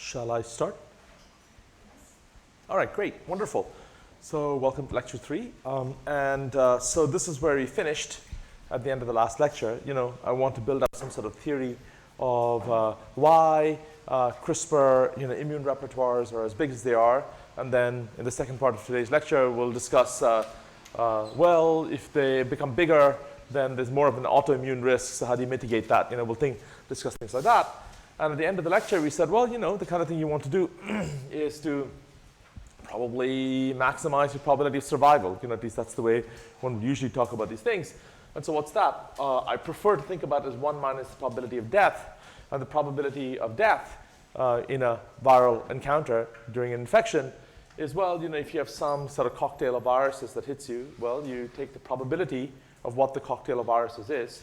Shall I start? All right, great, wonderful. So welcome to lecture 3. So this is where we finished at the end of the last lecture. You know, I want to build up some sort of theory of why CRISPR, immune repertoires are as big as they are. And then in the second part of today's lecture, we'll discuss, well, if they become bigger, then there's more of an autoimmune risk. So how do you mitigate that? We'll discuss things like that. And at the end of the lecture, we said, well, the kind of thing you want to do is to probably maximize your probability of survival. At least that's the way one would usually talk about these things. And so what's that? I prefer to think about it as 1 minus the probability of death. And the probability of death in a viral encounter during an infection is, well, if you have some sort of cocktail of viruses that hits you, well, you take the probability of what the cocktail of viruses is.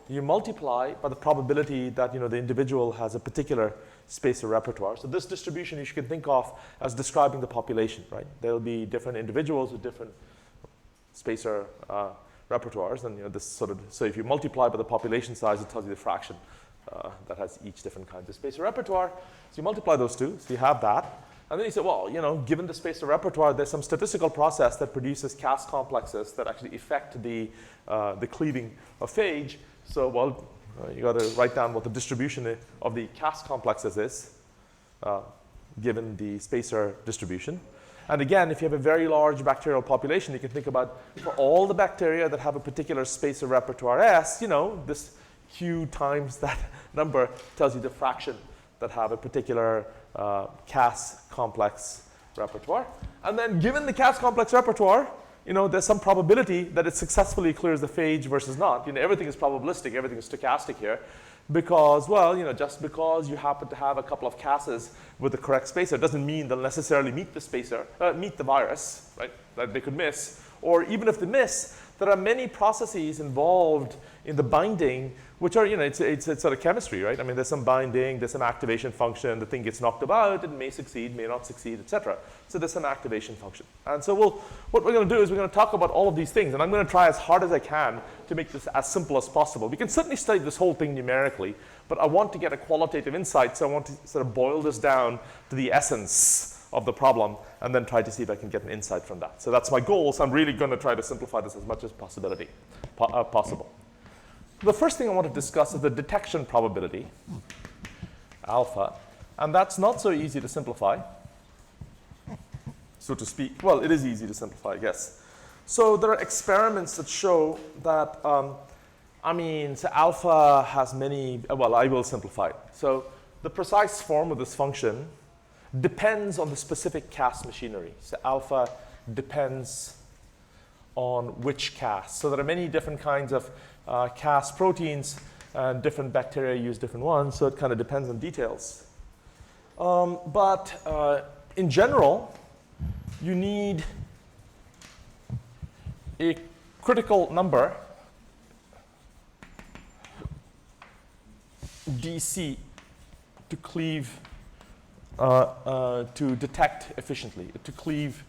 You multiply by the probability that the individual has a particular spacer repertoire. So this distribution you can think of as describing the population, right? There'll be different individuals with different spacer repertoires, and this so if you multiply by the population size, it tells you the fraction that has each different kind of spacer repertoire. So you multiply those two, so you have that. And then you say, well, given the spacer repertoire, there's some statistical process that produces Cas complexes that actually affect the cleaving of phage. So, well, you got to write down what the distribution of the Cas complexes is, given the spacer distribution. And again, if you have a very large bacterial population, you can think about for all the bacteria that have a particular spacer repertoire S, this Q times that number tells you the fraction that have a particular Cas complex repertoire. And then given the Cas complex repertoire, there's some probability that it successfully clears the phage versus not. Everything is probabilistic, everything is stochastic here. Because, well, just because you happen to have a couple of Cases with the correct spacer doesn't mean they'll necessarily meet the virus, right, that they could miss. Or even if they miss, there are many processes involved in the binding, which are, it's sort of chemistry, right? I mean, there's some binding, there's some activation function, the thing gets knocked about, it may succeed, may not succeed, etc. So there's some activation function. And so what we're going to do is we're going to talk about all of these things, and I'm going to try as hard as I can to make this as simple as possible. We can certainly study this whole thing numerically, but I want to get a qualitative insight, so I want to sort of boil this down to the essence of the problem, and then try to see if I can get an insight from that. So that's my goal, so I'm really going to try to simplify this as much as possible. The first thing I want to discuss is the detection probability, alpha, and that's not so easy to simplify, so to speak. Well, it is easy to simplify, I guess. So there are experiments that show that, so alpha has many, well, I will simplify it. So the precise form of this function depends on the specific Cas machinery. So alpha depends on which Cas. So there are many different kinds of Cas proteins, and different bacteria use different ones, so it kind of depends on details. But in general, you need a critical number, DC, to cleave, to detect efficiently, to cleave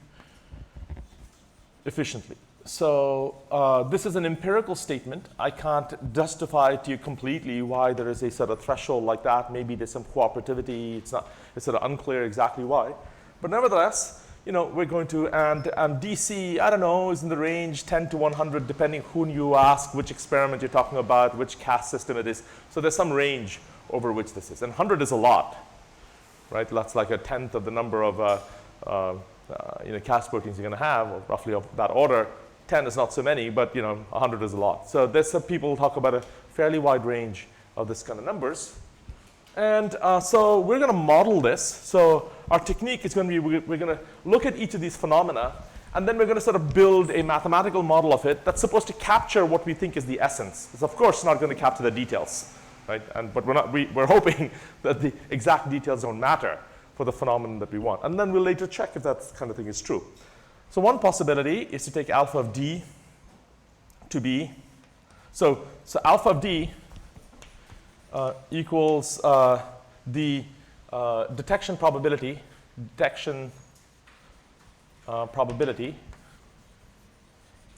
efficiently. So this is an empirical statement. I can't justify to you completely why there is a sort of threshold like that. Maybe there's some cooperativity. It's sort of unclear exactly why. But nevertheless, we're going to, and DC, I don't know, is in the range 10 to 100, depending who you ask, which experiment you're talking about, which Cas system it is. So there's some range over which this is. And 100 is a lot, right? That's like a tenth of the number of Cas proteins you're going to have, or roughly of that order. 10 is not so many, but 100 is a lot. So there's some people talk about a fairly wide range of this kind of numbers. And so we're going to model this. So our technique is going to be, we're going to look at each of these phenomena, and then we're going to sort of build a mathematical model of it that's supposed to capture what we think is the essence. It's of course not going to capture the details, right? But we're hoping that the exact details don't matter for the phenomenon that we want. And then we'll later check if that kind of thing is true. So one possibility is to take alpha of D to be, so alpha of D equals the detection probability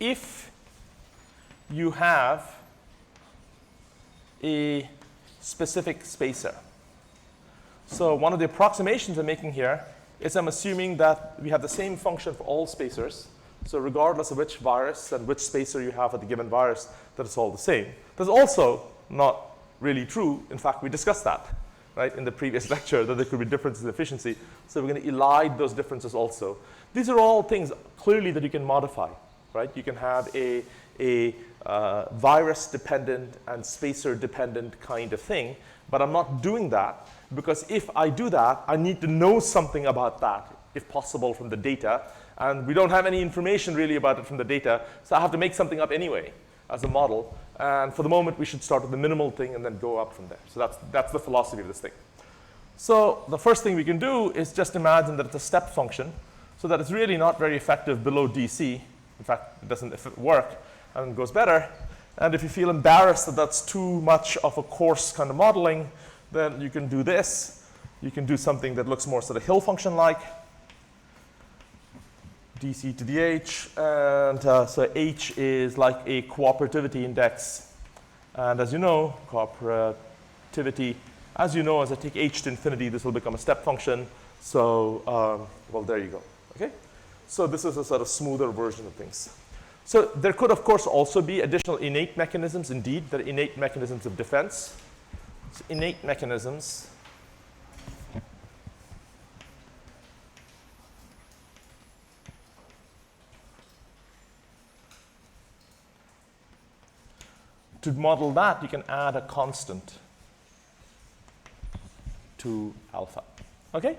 if you have a specific spacer. So one of the approximations I'm making here is I'm assuming that we have the same function for all spacers. So regardless of which virus and which spacer you have for the given virus, that it's all the same. That's also not really true. In fact, we discussed that, right, in the previous lecture, that there could be differences in efficiency. So we're going to elide those differences also. These are all things clearly that you can modify, right? You can have a virus-dependent and spacer-dependent kind of thing, but I'm not doing that because if I do that, I need to know something about that, if possible, from the data. And we don't have any information really about it from the data, so I have to make something up anyway as a model. And for the moment, we should start with the minimal thing and then go up from there. So that's the philosophy of this thing. So the first thing we can do is just imagine that it's a step function, so that it's really not very effective below DC. In fact, it doesn't work, and it goes better. And if you feel embarrassed that that's too much of a coarse kind of modeling, then you can do this. You can do something that looks more sort of Hill function-like. DC to the H, and so H is like a cooperativity index. And as you know, cooperativity, as you know, as I take H to infinity, this will become a step function. So, well, there you go, okay? So this is a sort of smoother version of things. So there could, of course, also be additional innate mechanisms. Indeed, there are innate mechanisms of defense. So innate mechanisms to model that, you can add a constant to alpha. Okay?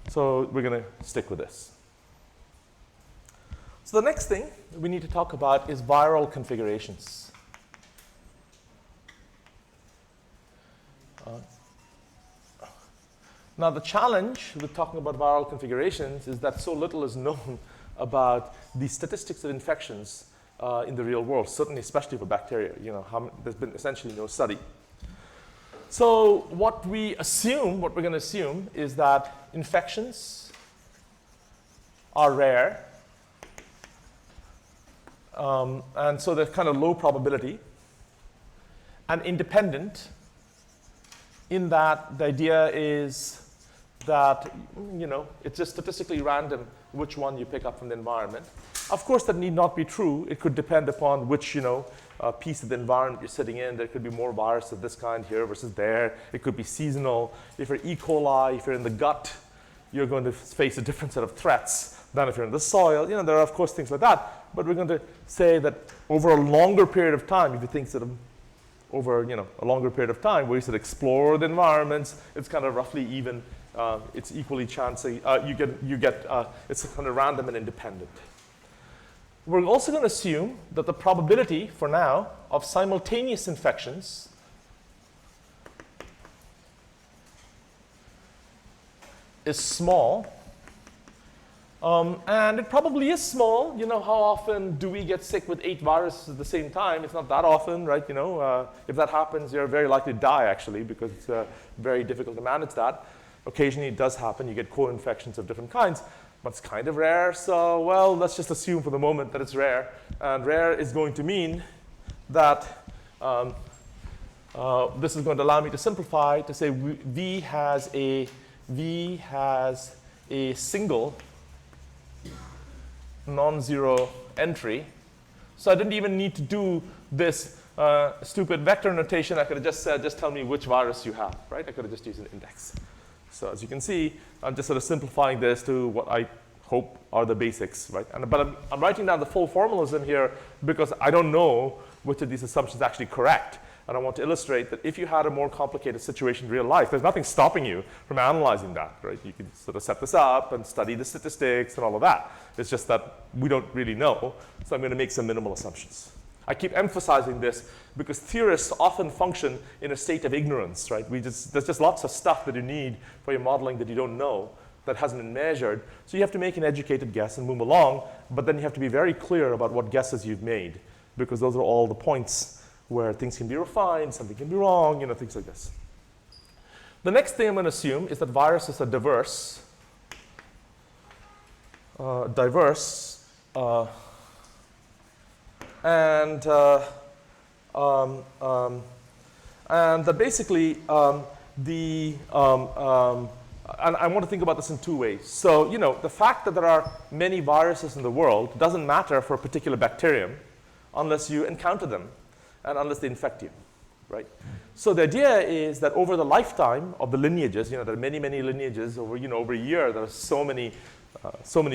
So we're going to stick with this. So the next thing we need to talk about is viral configurations. Now the challenge with talking about viral configurations is that so little is known about the statistics of infections in the real world, certainly especially for bacteria. You know, there's been essentially no study. So what we're going to assume is that infections are rare. And so they're kind of low probability and independent, in that the idea is that, you know, it's just statistically random which one you pick up from the environment. Of course, that need not be true. It could depend upon which, you know, piece of the environment you're sitting in. There could be more virus of this kind here versus there. It could be seasonal. If you're E. coli, if you're in the gut, you're going to face a different set of threats than if you're in the soil. You know, there are, of course, things like that. But we're going to say that over a longer period of time, if you think sort of over, you know, a longer period of time where you sort of explore the environments, it's kind of roughly even. It's equally chancey. It's kind of random and independent. We're also going to assume that the probability, for now, of simultaneous infections is small. And it probably is small. You know, how often do we get sick with 8 viruses at the same time? It's not that often, right? You know, if that happens, you're very likely to die, actually, because it's very difficult to manage that. Occasionally, it does happen. You get co-infections of different kinds. But it's kind of rare, so, well, let's just assume for the moment that it's rare. And rare is going to mean that this is going to allow me to simplify to say V has a single non-zero entry. So I didn't even need to do this stupid vector notation. I could have just said, just tell me which virus you have, right? I could have just used an index. So as you can see, I'm just sort of simplifying this to what I hope are the basics, right? But I'm writing down the full formalism here because I don't know which of these assumptions is actually correct. And I want to illustrate that if you had a more complicated situation in real life, there's nothing stopping you from analyzing that, right? You can sort of set this up and study the statistics and all of that. It's just that we don't really know, so I'm going to make some minimal assumptions. I keep emphasizing this because theorists often function in a state of ignorance, right? There's just lots of stuff that you need for your modeling that you don't know, that hasn't been measured. So you have to make an educated guess and move along, but then you have to be very clear about what guesses you've made, because those are all the points where things can be refined, something can be wrong, you know, things like this. The next thing I'm going to assume is that viruses are diverse. And that basically and I want to think about this in two ways. So, the fact that there are many viruses in the world doesn't matter for a particular bacterium unless you encounter them and unless they infect you, right? So the idea is that over the lifetime of the lineages, there are many, many lineages over, over a year. There are so many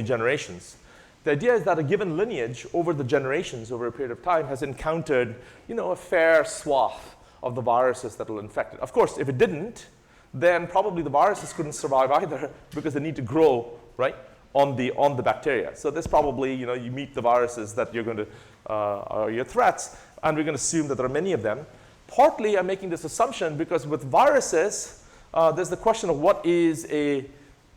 generations. The idea is that a given lineage over the generations, over a period of time, has encountered, a fair swath of the viruses that will infect it. Of course, if it didn't, then probably the viruses couldn't survive either because they need to grow, right, on the bacteria. So this probably, you meet the viruses that you're going to, are your threats, and we're going to assume that there are many of them. Partly, I'm making this assumption because with viruses, there's the question of what is a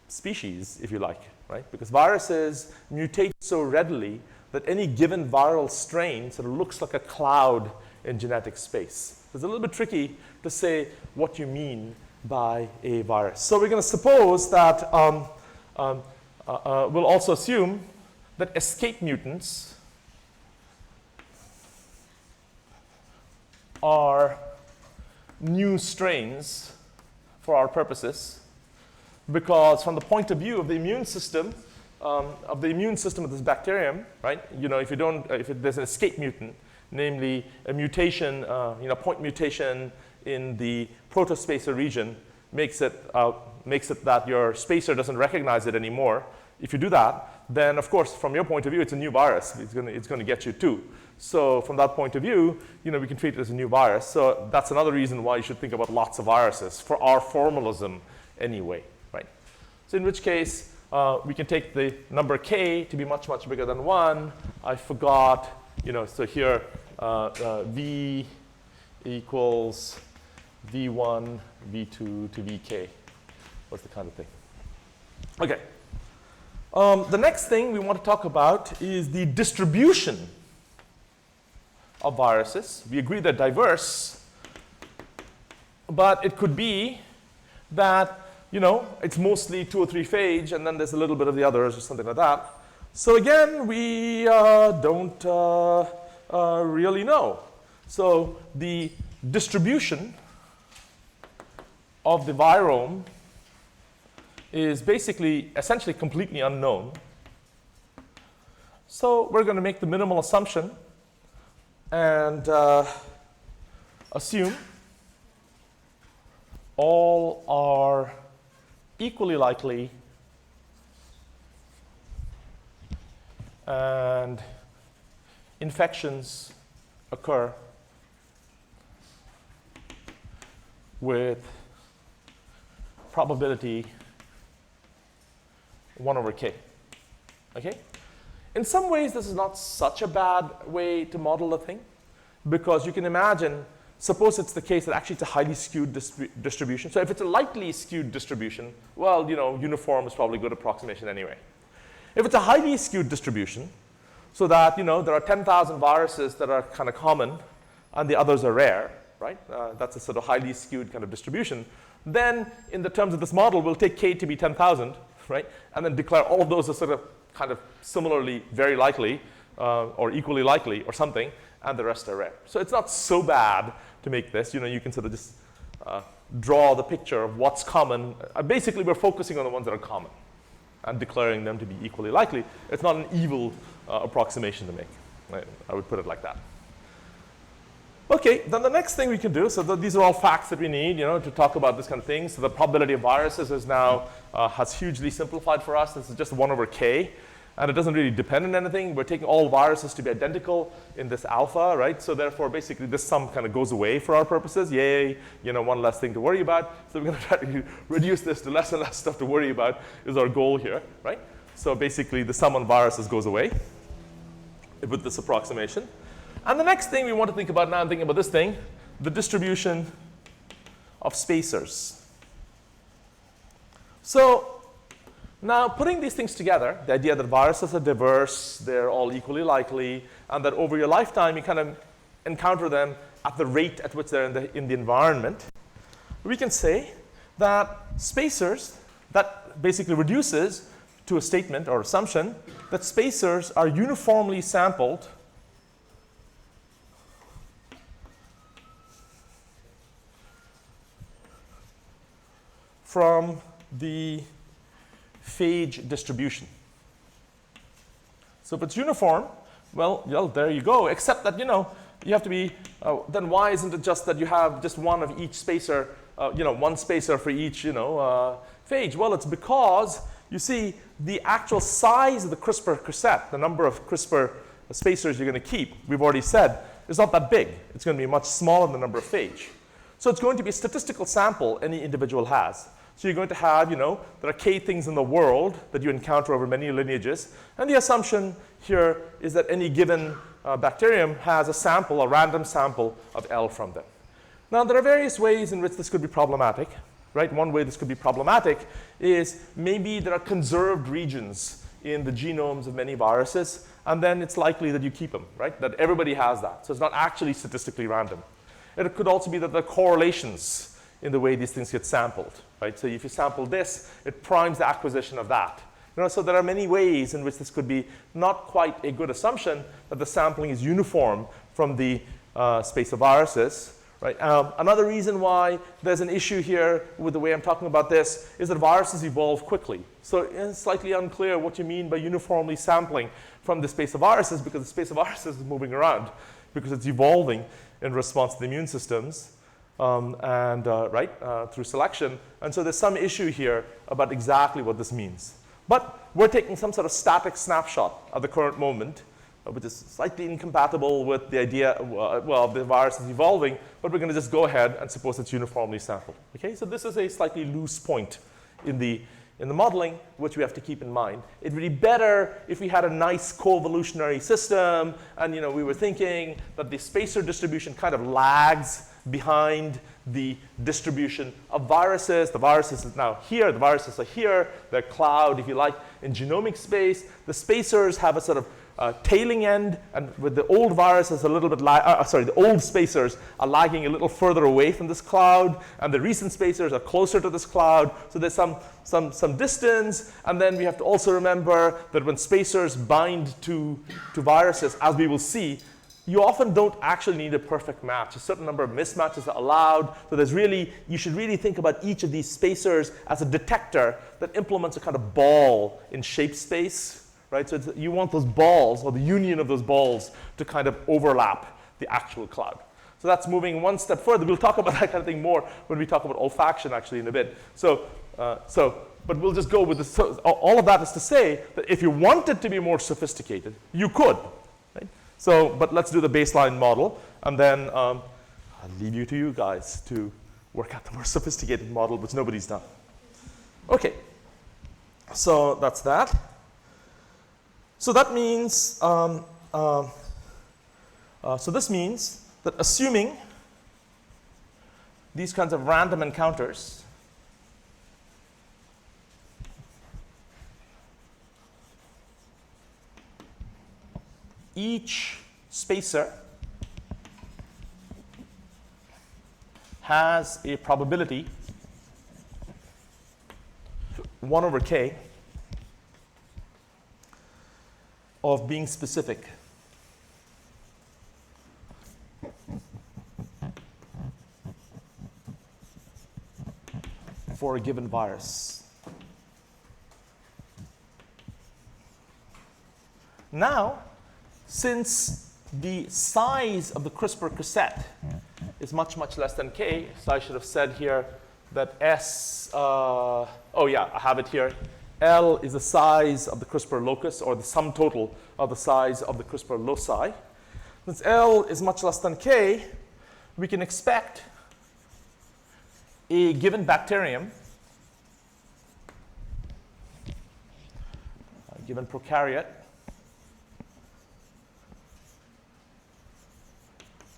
species, if you like, right? Because viruses mutate so readily that any given viral strain sort of looks like a cloud in genetic space. It's a little bit tricky to say what you mean by a virus. So we're going to suppose that we'll also assume that escape mutants are new strains for our purposes, because from the point of view of the immune system, of this bacterium, right? If there's an escape mutant, namely a mutation, point mutation in the protospacer region makes it that your spacer doesn't recognize it anymore. If you do that, then of course, from your point of view, it's a new virus. It's going to get you too. So from that point of view, we can treat it as a new virus. So that's another reason why you should think about lots of viruses for our formalism anyway, right? So in which case, we can take the number k to be much, much bigger than 1. I forgot, so here v equals v1, v2 to vk was the kind of thing. Okay. The next thing we want to talk about is the distribution of viruses. We agree they're diverse, but it could be that, it's mostly 2 or 3 phage, and then there's a little bit of the others or something like that. So again, we don't really know. So the distribution of the virome is basically, essentially completely unknown. So we're going to make the minimal assumption and assume all are equally likely and infections occur with probability 1 over k. Okay? In some ways, this is not such a bad way to model a thing, because you can imagine, suppose it's the case that actually it's a highly skewed distribution. So if it's a lightly skewed distribution, well, uniform is probably a good approximation anyway. If it's a highly skewed distribution, so that, there are 10,000 viruses that are kind of common and the others are rare, right? That's a sort of highly skewed kind of distribution. Then, in the terms of this model, we'll take k to be 10,000, right? And then declare all of those as sort of kind of similarly very likely or equally likely or something, and the rest are rare. So it's not so bad to make this. You can sort of just draw the picture of what's common. Basically, we're focusing on the ones that are common and declaring them to be equally likely. It's not an evil approximation to make. Right? I would put it like that. Okay, then the next thing we can do, so these are all facts that we need, to talk about this kind of thing. So the probability of viruses is now, has hugely simplified for us. This is just 1 over k, and it doesn't really depend on anything. We're taking all viruses to be identical in this alpha, right? So therefore, basically, this sum kind of goes away for our purposes. Yay, one less thing to worry about. So we're going to try to reduce this to less and less stuff to worry about is our goal here, right? So basically, the sum on viruses goes away with this approximation. And the next thing we want to think about now, I'm thinking about this thing, the distribution of spacers. So now putting these things together, the idea that viruses are diverse, they're all equally likely, and that over your lifetime you kind of encounter them at the rate at which they're in the environment, we can say that spacers, that basically reduces to a statement or assumption that spacers are uniformly sampled from the phage distribution. So if it's uniform, well, there you go, except that, you have to be, then why isn't it just that you have just one of each spacer, one spacer for each, phage? Well, it's because, you see, the actual size of the CRISPR cassette, the number of CRISPR spacers you're going to keep, we've already said, is not that big. It's going to be much smaller than the number of phage. So it's going to be a statistical sample any individual has. So you're going to have, there are k things in the world that you encounter over many lineages. And the assumption here is that any given bacterium has a sample, a random sample of L from them. Now, there are various ways in which this could be problematic, right? One way this could be problematic is maybe there are conserved regions in the genomes of many viruses, and then it's likely that you keep them, right? That everybody has that. So it's not actually statistically random. And it could also be that there are correlations in the way these things get sampled, right? So if you sample this, it primes the acquisition of that. So there are many ways in which this could be not quite a good assumption that the sampling is uniform from the space of viruses, right? Another reason why there's an issue here with the way I'm talking about this is that viruses evolve quickly. So it's slightly unclear what you mean by uniformly sampling from the space of viruses, because the space of viruses is moving around, because it's evolving in response to the immune systems. Through selection. And so there's some issue here about exactly what this means. But we're taking some sort of static snapshot at the current moment, which is slightly incompatible with the idea, of the virus is evolving, but we're going to just go ahead and suppose it's uniformly sampled. Okay, so this is a slightly loose point in the modeling, which we have to keep in mind. It would be better if we had a nice co-evolutionary system, and we were thinking that the spacer distribution kind of lags behind the distribution of viruses. The viruses is now here, the viruses are here, they're cloud, if you like, in genomic space. The spacers have a sort of tailing end, and with the old viruses a little bit, the old spacers are lagging a little further away from this cloud, and the recent spacers are closer to this cloud. So there's some distance, and then we have to also remember that when spacers bind to viruses, as we will see, you often don't actually need a perfect match. A certain number of mismatches are allowed. So you should really think about each of these spacers as a detector that implements a kind of ball in shape space, right? So you want those balls, or the union of those balls, to kind of overlap the actual cloud. So that's moving one step further. We'll talk about that kind of thing more when we talk about olfaction actually in a bit. But we'll just go with this. So all of that is to say that if you wanted to be more sophisticated, you could. So, but let's do the baseline model, and then I'll leave you guys to work out the more sophisticated model, which nobody's done. Okay, so that's that. So that means, so this means that assuming these kinds of random encounters, each spacer has a probability 1 over k of being specific. For a given virus. Now, since the size of the CRISPR cassette is much, much less than k, so I should have said here that I have it here. L is the size of the CRISPR locus, or the sum total of the size of the CRISPR loci. Since L is much less than k, we can expect a given bacterium, a given prokaryote,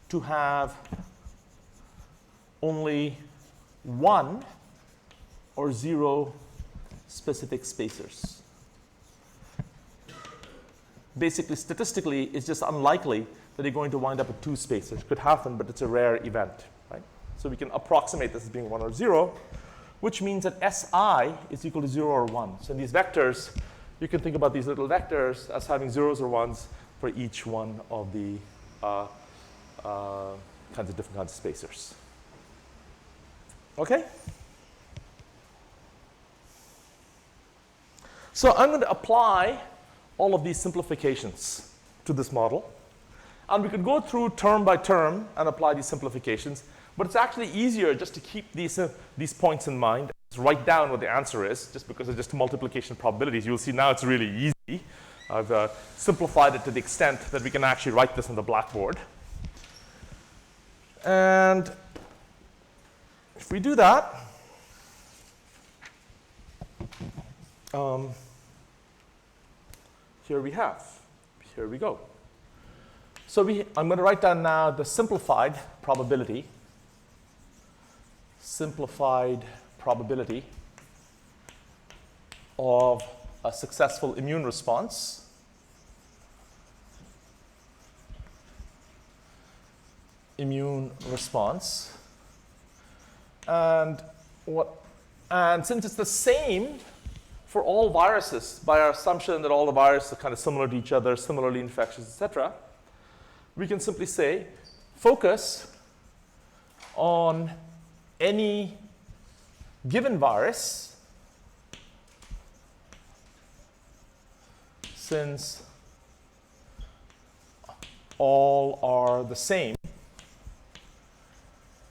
to have only 1 or 0 specific spacers. Basically, statistically, it's just unlikely that you're going to wind up with 2 spacers. It could happen, but it's a rare event, right? So we can approximate this as being 1 or 0, which means that Si is equal to 0 or 1. So in these vectors, you can think about these little vectors as having 0s or 1s for each one of the different kinds of spacers. Okay? So I'm going to apply all of these simplifications to this model. And we could go through term by term and apply these simplifications. But it's actually easier just to keep these points in mind. Just write down what the answer is, just because it's just multiplication probabilities. You'll see now it's really easy. I've simplified it to the extent that we can actually write this on the blackboard. And if we do that, here we go. So I'm going to write down now the simplified probability of a successful immune response and since it's the same for all viruses, by our assumption that all the viruses are kind of similar to each other, similarly infectious, etc., we can simply say focus on any given virus since all are the same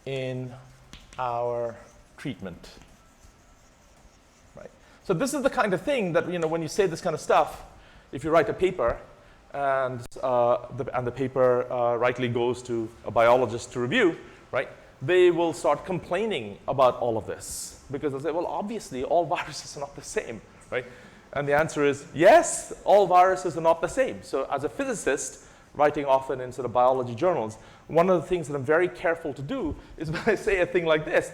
in our treatment. Right? So this is the kind of thing that, when you say this kind of stuff, if you write a paper and the paper rightly goes to a biologist to review, right? They will start complaining about all of this because they'll say, well, obviously all viruses are not the same, right? And the answer is, yes, all viruses are not the same. So as a physicist, writing often in sort of biology journals, one of the things that I'm very careful to do is when I say a thing like this,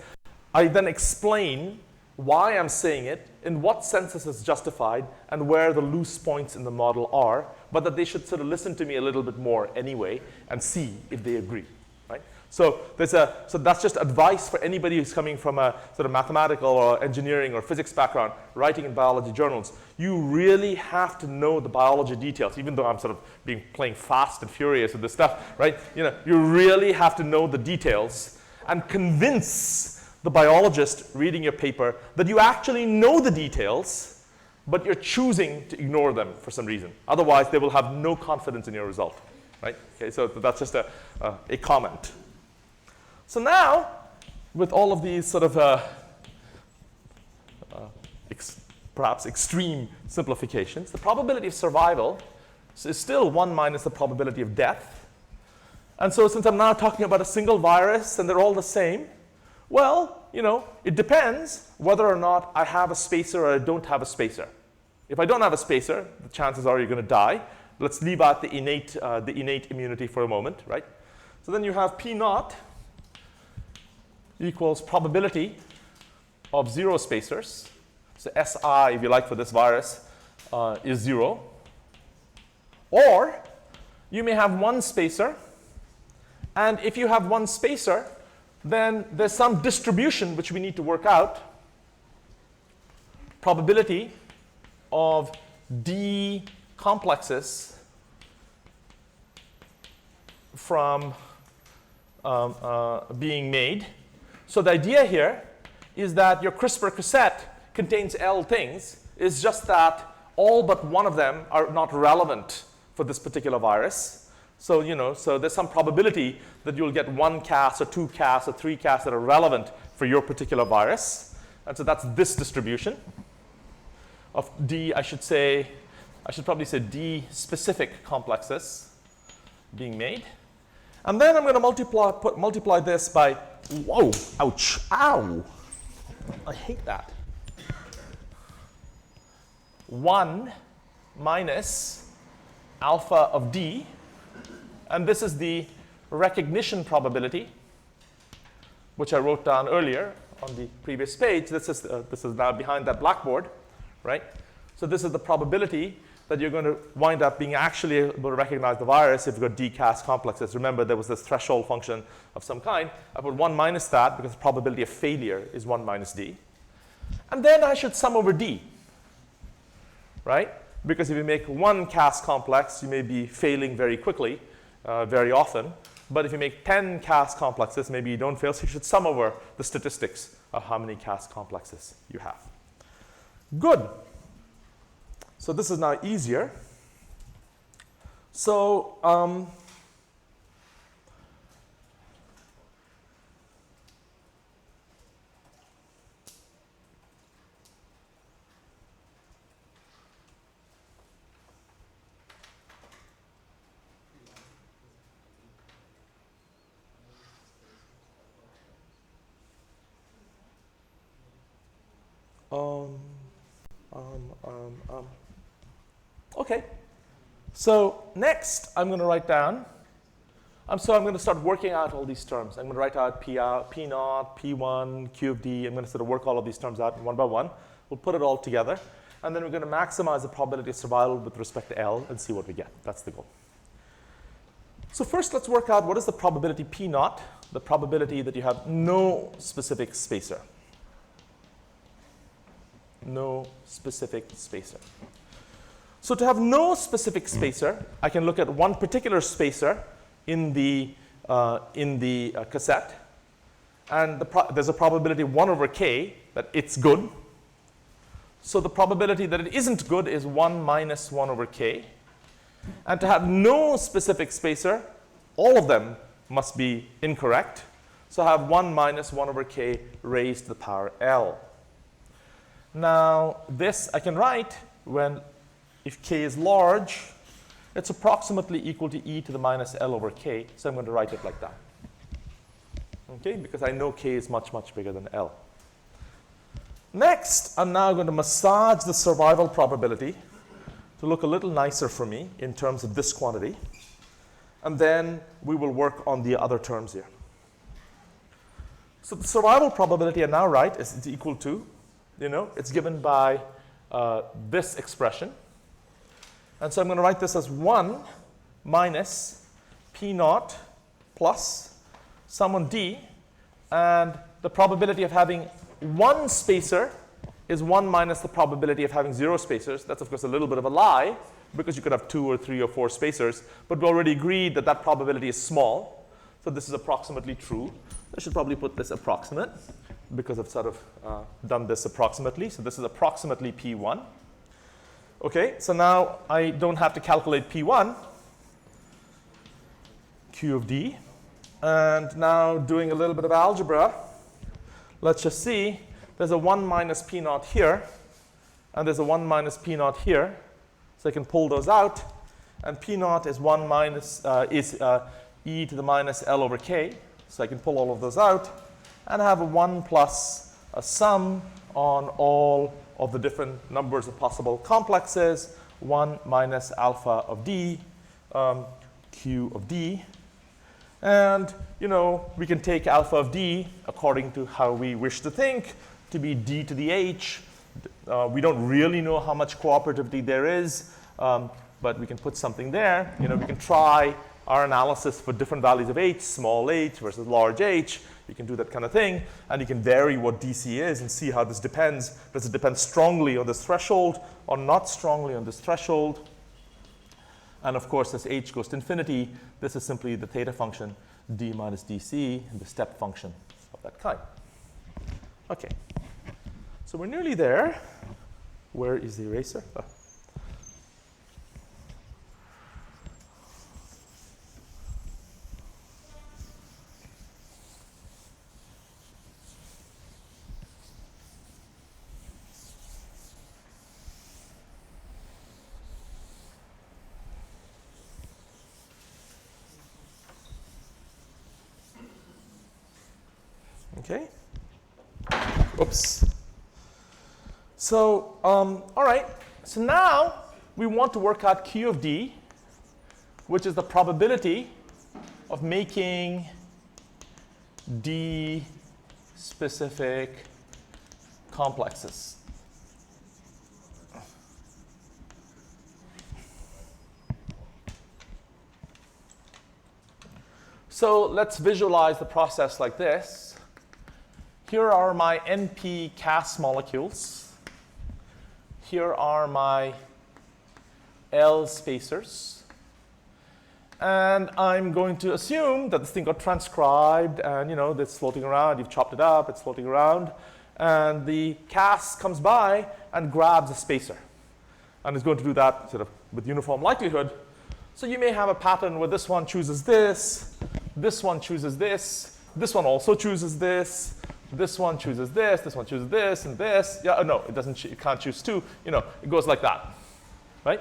I then explain why I'm saying it, in what senses it's justified, and where the loose points in the model are, but that they should sort of listen to me a little bit more anyway and see if they agree. Right? So that's just advice for anybody who's coming from a sort of mathematical or engineering or physics background, writing in biology journals. You really have to know the biology details, even though I'm sort of playing fast and furious with this stuff, right? You really have to know the details and convince the biologist reading your paper that you actually know the details, but you're choosing to ignore them for some reason. Otherwise, they will have no confidence in your result. Right? Okay, so that's just a comment. So now, with all of these sort of perhaps extreme simplifications, the probability of survival is still 1 minus the probability of death. And so since I'm now talking about a single virus and they're all the same, well, it depends whether or not I have a spacer or I don't have a spacer. If I don't have a spacer, the chances are you're going to die. Let's leave out the innate immunity for a moment, right? So then you have P naught equals probability of 0 spacers. So SI, if you like, for this virus is 0. Or you may have 1 spacer. And if you have 1 spacer, then there's some distribution which we need to work out. Probability of D complexes from being made. So the idea here is that your CRISPR cassette contains L things. It's just that all but one of them are not relevant for this particular virus. So, so there's some probability that you'll get 1 Cas or 2 Cas or 3 Cas that are relevant for your particular virus. And so that's this distribution of D, I should probably say D specific complexes being made. And then I'm going to multiply this by, whoa, ouch, ow. I hate that. 1 minus alpha of D. And this is the recognition probability, which I wrote down earlier on the previous page. This is now behind that blackboard, right? So this is the probability that you're going to wind up being actually able to recognize the virus if you've got D-Cas complexes. Remember, there was this threshold function of some kind. I put 1 minus that because the probability of failure is 1 minus D. And then I should sum over D, right? Because if you make 1 Cas complex, you may be failing very quickly. Very often. But if you make 10 Cas complexes, maybe you don't fail. So you should sum over the statistics of how many Cas complexes you have. Good. So this is now easier. So okay. So next, I'm going to write down. So I'm going to start working out all these terms. I'm going to write out P naught, P1, Q of D. I'm going to sort of work all of these terms out one by one. We'll put it all together. And then we're going to maximize the probability of survival with respect to L and see what we get. That's the goal. So first, let's work out what is the probability P naught, the probability that you have no specific spacer. No specific spacer. So to have no specific spacer, I can look at one particular spacer in the cassette. And there's a probability 1 over k that it's good. So the probability that it isn't good is 1 minus 1 over k. And to have no specific spacer, all of them must be incorrect. So I have 1 minus 1 over k raised to the power L. Now, this I can write when, if k is large, it's approximately equal to e to the minus L over k. So I'm going to write it like that. Okay, because I know k is much, much bigger than L. Next, I'm now going to massage the survival probability to look a little nicer for me in terms of this quantity. And then we will work on the other terms here. So the survival probability I now write is equal to, it's given by this expression. And so I'm going to write this as 1 minus P naught plus sum on D. And the probability of having one spacer is 1 minus the probability of having 0 spacers. That's, of course, a little bit of a lie, because you could have 2 or 3 or 4 spacers. But we already agreed that that probability is small. So this is approximately true. I should probably put this approximate, because I've sort of done this approximately. So this is approximately P1. OK, so now I don't have to calculate P1, Q of D. And now doing a little bit of algebra, let's just see. There's a 1 minus P naught here, and there's a 1 minus P naught here. So I can pull those out. And P naught is 1 minus e to the minus L over k. So I can pull all of those out and have a 1 plus a sum on all of the different numbers of possible complexes, 1 minus alpha of d, q of d. And, we can take alpha of d according to how we wish to think to be d to the h. We don't really know how much cooperativity there is, but we can put something there. We can try our analysis for different values of h, small h versus large h. You can do that kind of thing, and you can vary what DC is and see how this depends. Does it depend strongly on this threshold or not strongly on this threshold? And of course, as h goes to infinity, this is simply the theta function, d minus dc, and the step function of that kind. OK. So we're nearly there. Where is the eraser? Oh. OK. Oops. So, all right. So now we want to work out Q of D, which is the probability of making D specific complexes. So let's visualize the process like this. Here are my NP Cas molecules. Here are my L spacers. And I'm going to assume that this thing got transcribed, and it's floating around. You've chopped it up, it's floating around. And the Cas comes by and grabs a spacer. and it's going to do that sort of with uniform likelihood. So you may have a pattern where this one chooses this one chooses this one also chooses this one chooses this one chooses this, and this. Yeah, no, it doesn't. It can't choose two. You know, it goes like that, right?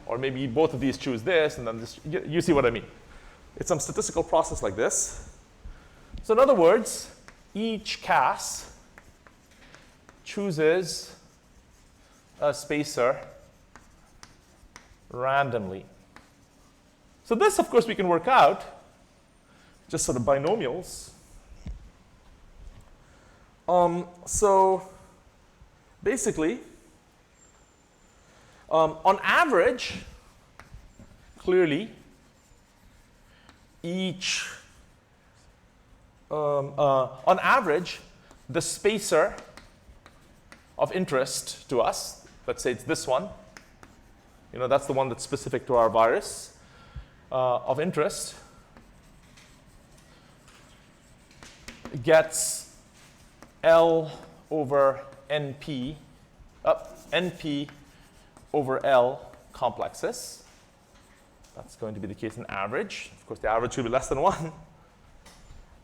Or maybe both of these choose this, and then this. You see what I mean? It's some statistical process like this. So in other words, each Cas chooses a spacer randomly. So this, of course, we can work out, just sort of binomials. So basically, on average, clearly, on average, the spacer of interest to us, let's say it's this one, you know, that's the one that's specific to our virus, of interest, gets L over NP, NP over L complexes. That's going to be the case in average. Of course, the average should be less than 1.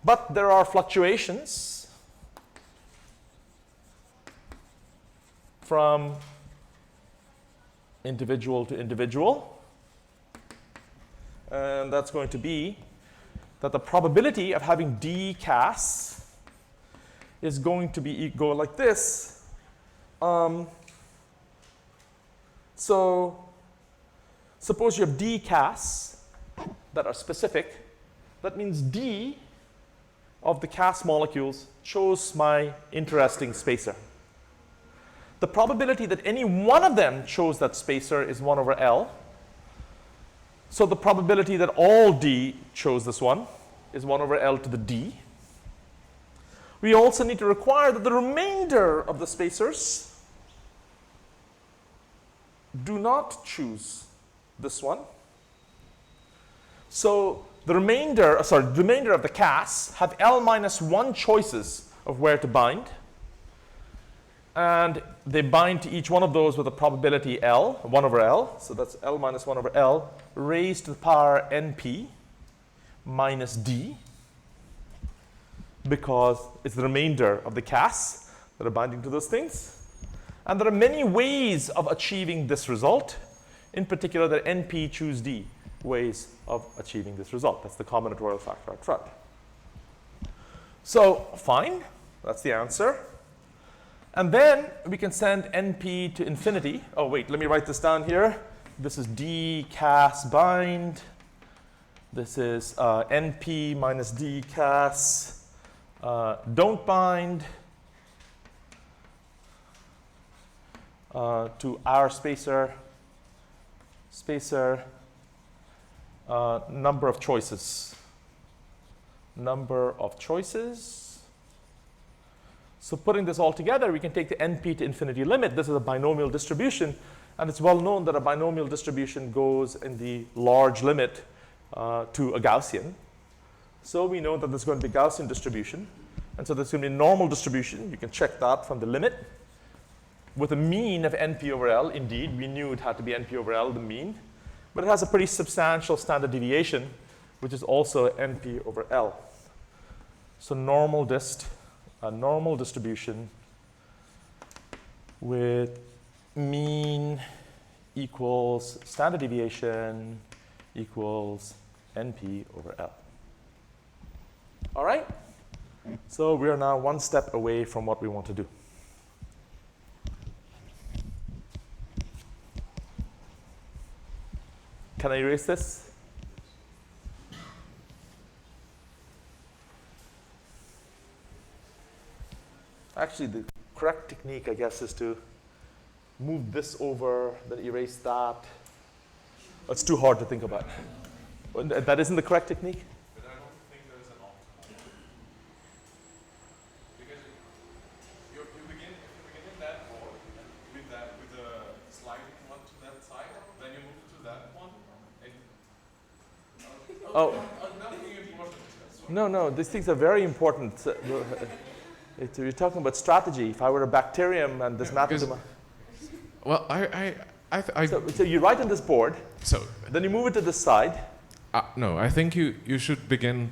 But there are fluctuations from individual to individual. And that's going to be that the probability of having D Cas is going to go like this. So suppose you have D Cas that are specific. That means D of the Cas molecules chose my interesting spacer. The probability that any one of them chose that spacer is 1 over L. So the probability that all D chose this one is 1 over L to the D. We also need to require that the remainder of the spacers do not choose this one. So the remainder of the Cas have L minus 1 choices of where to bind. And they bind to each one of those with a probability L, 1 over L. So that's L minus 1 over L raised to the power NP minus D, because it's the remainder of the Cas that are binding to those things. And there are many ways of achieving this result. In particular, the NP choose D ways of achieving this result. That's the combinatorial factor out front. So fine, that's the answer. And then we can send NP to infinity. Oh wait, let me write this down here. This is D Cas bind. This is NP minus D Cas don't bind to our spacer number of choices. Number of choices. So putting this all together, we can take the NP to infinity limit. This is a binomial distribution, and it's well known that a binomial distribution goes in the large limit to a Gaussian. So we know that there's going to be a Gaussian distribution, and so there's going to be a normal distribution. You can check that from the limit. With a mean of NP over L, indeed, we knew it had to be NP over L, the mean. But it has a pretty substantial standard deviation, which is also NP over L. So a normal distribution with mean equals standard deviation equals NP over L. All right? So we are now one step away from what we want to do. Can I erase this? Actually, the correct technique, I guess, is to move this over, then erase that. It's too hard to think about. That isn't the correct technique? But I don't think there's an optimal. Because you begin in that order, with the sliding one to that side, then you move to that one. And nothing important. No, these things are very important. You're talking about strategy. If I were a bacterium and this matters to my... Well, I So you write on this board, So then you move it to this side. no, I think you should begin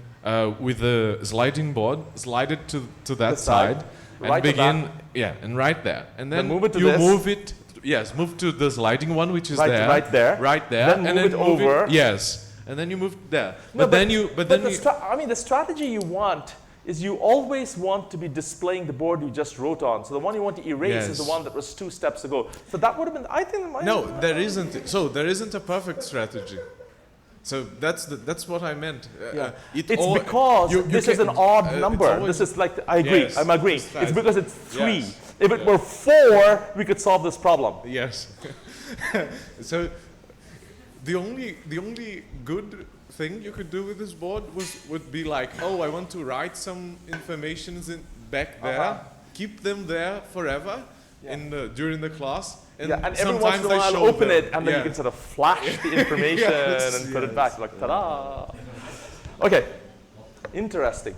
with the sliding board, slide it to that This side, side, right and on begin, and right there. And then move it to you this. move it, yes, move to the sliding one, which is Right- there. right there. Right there. Then and move then it over. Yes. And then you move there. No, The strategy you want is you always want to be displaying the board you just wrote on. So the one you want to erase is the Yes. one that was 2 steps ago. So that would have been, I think. No, there isn't. So there isn't a perfect strategy. So that's what I meant. It's because this is an odd number. This is like, I agree, Yes, I'm agreeing. It's precisely. because it's 3. Yes. If it were 4, we could solve this problem. Yes. So the only good thing you could do with this board would be like, oh, I want to write some informations back there, keep them there forever during the class. And And every once in a while open it, and then you can sort of flash the information Yes, and put it back, like ta-da. Okay, interesting.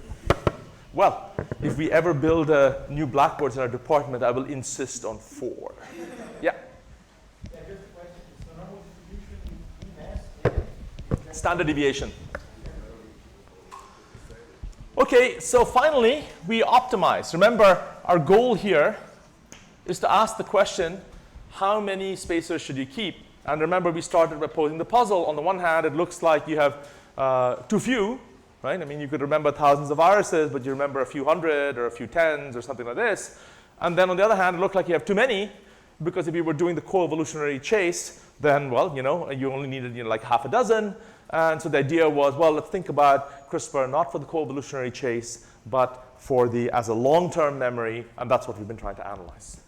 Well, if we ever build new blackboards in our department, I will insist on 4. Yeah? Standard deviation. Okay, so finally, we optimize. Remember, our goal here is to ask the question, how many spacers should you keep? And remember, we started by posing the puzzle. On the one hand, it looks like you have too few, right? I mean, you could remember thousands of viruses, but you remember a few hundred or a few tens or something like this. And then on the other hand, it looked like you have too many, because if you were doing the co-evolutionary chase, then, well, you only needed like half a dozen. And so the idea was, well, let's think about CRISPR not for the co-evolutionary chase, but as a long-term memory, and that's what we've been trying to analyze.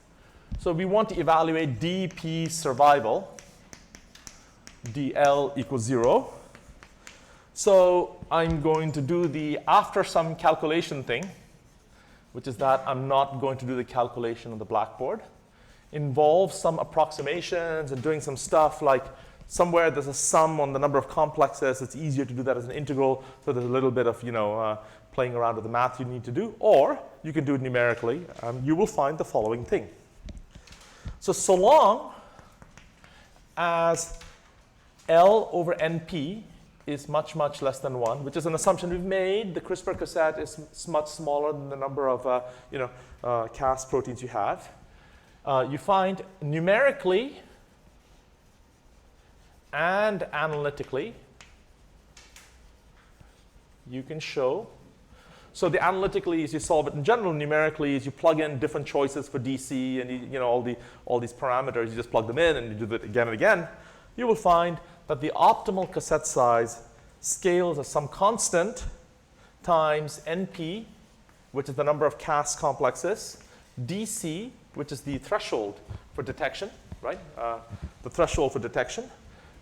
So we want to evaluate dp survival, dl equals 0. So I'm going to do the after some calculation thing, which is that I'm not going to do the calculation on the blackboard. Involves some approximations and doing some stuff like somewhere there's a sum on the number of complexes. It's easier to do that as an integral, so there's a little bit of playing around with the math you need to do. Or you can do it numerically, and you will find the following thing. So long as L over NP is much, much less than 1, which is an assumption we've made. The CRISPR cassette is much smaller than the number of Cas proteins you have. You find numerically and analytically, you can show. So the analytically is you solve it in general. Numerically is you plug in different choices for DC and all these parameters. You just plug them in and you do that again and again. You will find that the optimal cassette size scales as some constant times NP, which is the number of Cas complexes, DC, which is the threshold for detection, right? The threshold for detection,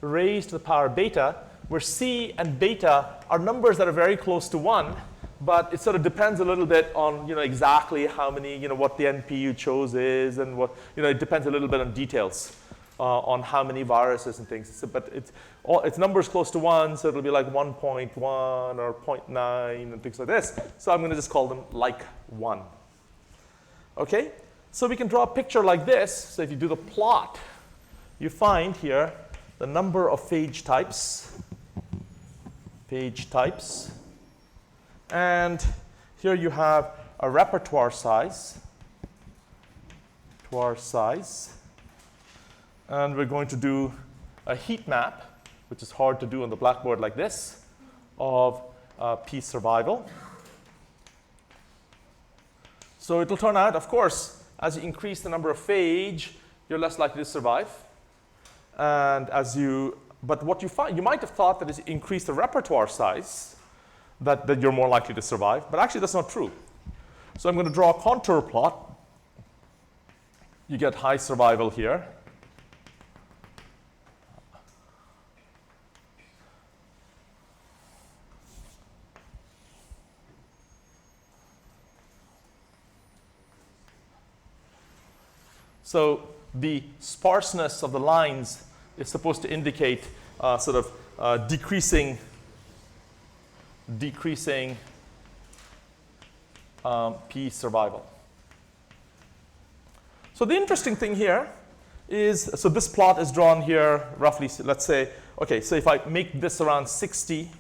raised to the power beta, where C and beta are numbers that are very close to 1, but it sort of depends a little bit on exactly how many, what the NP you chose is, and what, it depends a little bit on details on how many viruses and things. But it's numbers close to 1, so it'll be like 1.1 or 0.9 and things like this. So I'm going to just call them like 1. Okay? So we can draw a picture like this. So if you do the plot, you find here the number of phage types. And here you have a repertoire size. And we're going to do a heat map, which is hard to do on the blackboard like this, of P survival. So it'll turn out, of course, as you increase the number of phage, you're less likely to survive. And but what you find, you might have thought that as you increase the repertoire size, that you're more likely to survive. But actually, that's not true. So I'm going to draw a contour plot. You get high survival here. So the sparseness of the lines is supposed to indicate decreasing P survival. So the interesting thing here is, so this plot is drawn here roughly, let's say, okay, so if I make this around 60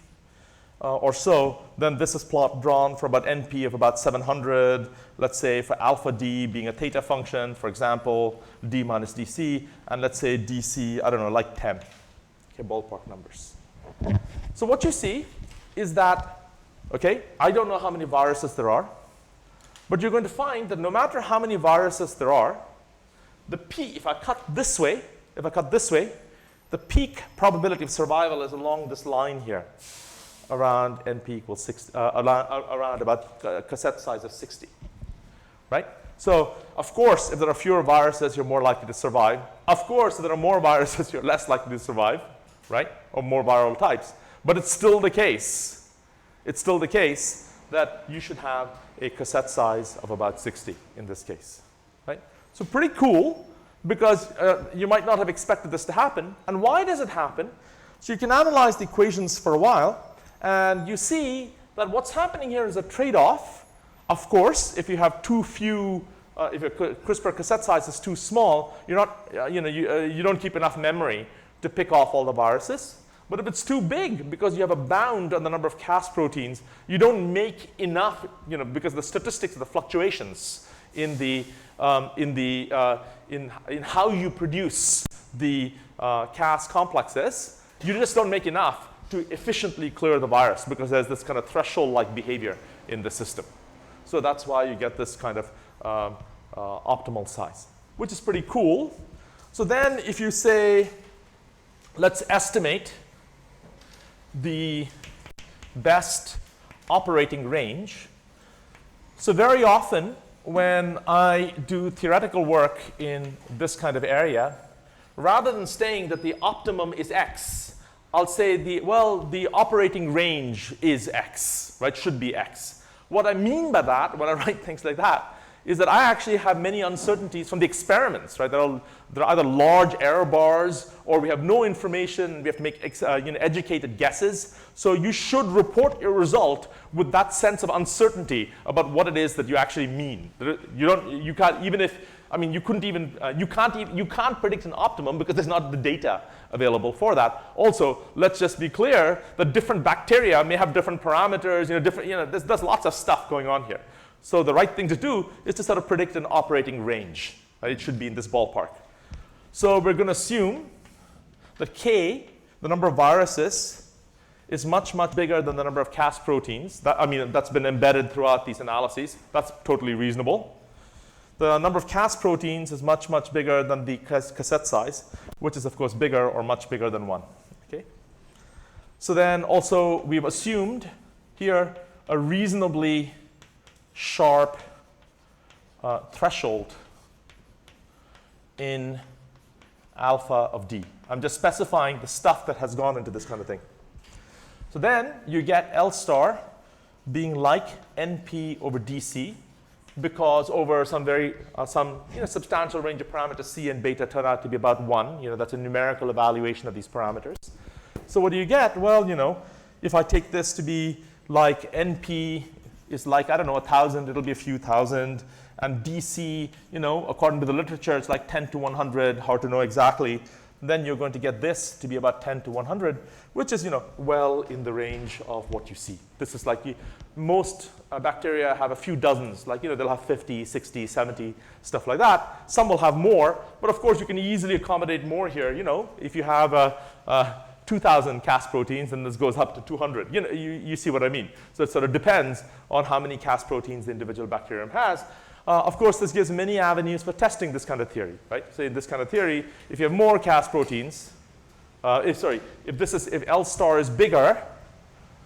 or so, then this is plot drawn for about NP of about 700, let's say for alpha D being a theta function, for example, D minus DC, and let's say DC, I don't know, like 10, okay, ballpark numbers. So what you see is that, okay, I don't know how many viruses there are, but you're going to find that no matter how many viruses there are, the peak, if I cut this way, the peak probability of survival is along this line here, around NP equals 60, around about cassette size of 60, right? So, of course, if there are fewer viruses, you're more likely to survive. Of course, if there are more viruses, you're less likely to survive, right? Or more viral types. But it's still the case. It's still the case that you should have a cassette size of about 60 in this case, right? So pretty cool, because you might not have expected this to happen. And why does it happen? So you can analyze the equations for a while, and you see that what's happening here is a trade-off. Of course, if you have too few, if your CRISPR cassette size is too small, you're not, you don't keep enough memory to pick off all the viruses. But if it's too big, because you have a bound on the number of Cas proteins, you don't make enough, because the statistics of the fluctuations in the in how you produce the Cas complexes, you just don't make enough to efficiently clear the virus, because there's this kind of threshold-like behavior in the system. So that's why you get this kind of optimal size, which is pretty cool. So then if you say, let's estimate the best operating range. So very often when I do theoretical work in this kind of area, rather than saying that the optimum is X, I'll say the operating range is X, right? Should be X. What I mean by that, when I write things like that, is that I actually have many uncertainties from the experiments, right? There are either large error bars, or we have no information, we have to make educated guesses. So you should report your result with that sense of uncertainty about what it is that you actually mean. You can't predict an optimum because there's not the data available for that. Also, let's just be clear that different bacteria may have different parameters, there's lots of stuff going on here. So the right thing to do is to sort of predict an operating range. Right? It should be in this ballpark. So we're going to assume that K, the number of viruses, is much, much bigger than the number of Cas proteins. That's been embedded throughout these analyses. That's totally reasonable. The number of Cas proteins is much, much bigger than the cassette size, which is, of course, bigger or much bigger than 1. Okay? So then also we've assumed here a reasonably sharp threshold in alpha of D. I'm just specifying the stuff that has gone into this kind of thing. So then you get L star being like NP over DC, because over some substantial range of parameters, C and beta turn out to be about 1. That's a numerical evaluation of these parameters. So what do you get? Well, if I take this to be like NP is like, I don't know, 1,000, it'll be a few thousand. And DC, according to the literature, it's like 10 to 100, hard to know exactly. Then you're going to get this to be about 10 to 100, which is, well in the range of what you see. This is like most bacteria have a few dozens, like, they'll have 50, 60, 70, stuff like that. Some will have more, but of course you can easily accommodate more here. If you have 2,000 Cas proteins, and this goes up to 200. You see what I mean. So it sort of depends on how many Cas proteins the individual bacterium has. Of course, this gives many avenues for testing this kind of theory, right? So in this kind of theory, if you have more Cas proteins, if L star is bigger,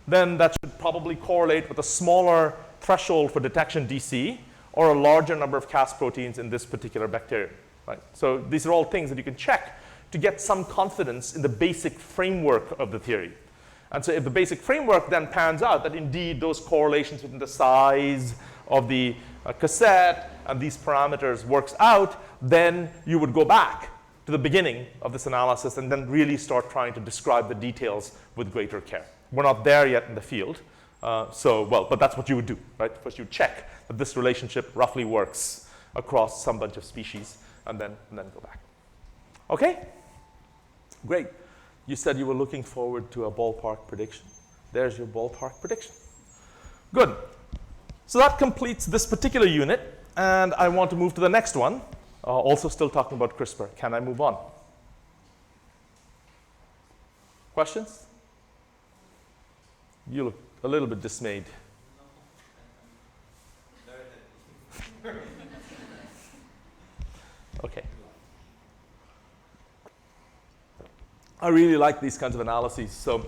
then that should probably correlate with a smaller threshold for detection DC, or a larger number of Cas proteins in this particular bacterium, right? So these are all things that you can check to get some confidence in the basic framework of the theory. And so if the basic framework then pans out that indeed those correlations within the size of the cassette and these parameters works out, then you would go back to the beginning of this analysis and then really start trying to describe the details with greater care. We're not there yet in the field, but that's what you would do, right? First you check that this relationship roughly works across some bunch of species, and then go back. Okay? Great. You said you were looking forward to a ballpark prediction. There's your ballpark prediction. Good. So that completes this particular unit, and I want to move to the next one. Also still talking about CRISPR. Can I move on? Questions? You look a little bit dismayed. Okay. I really like these kinds of analyses. So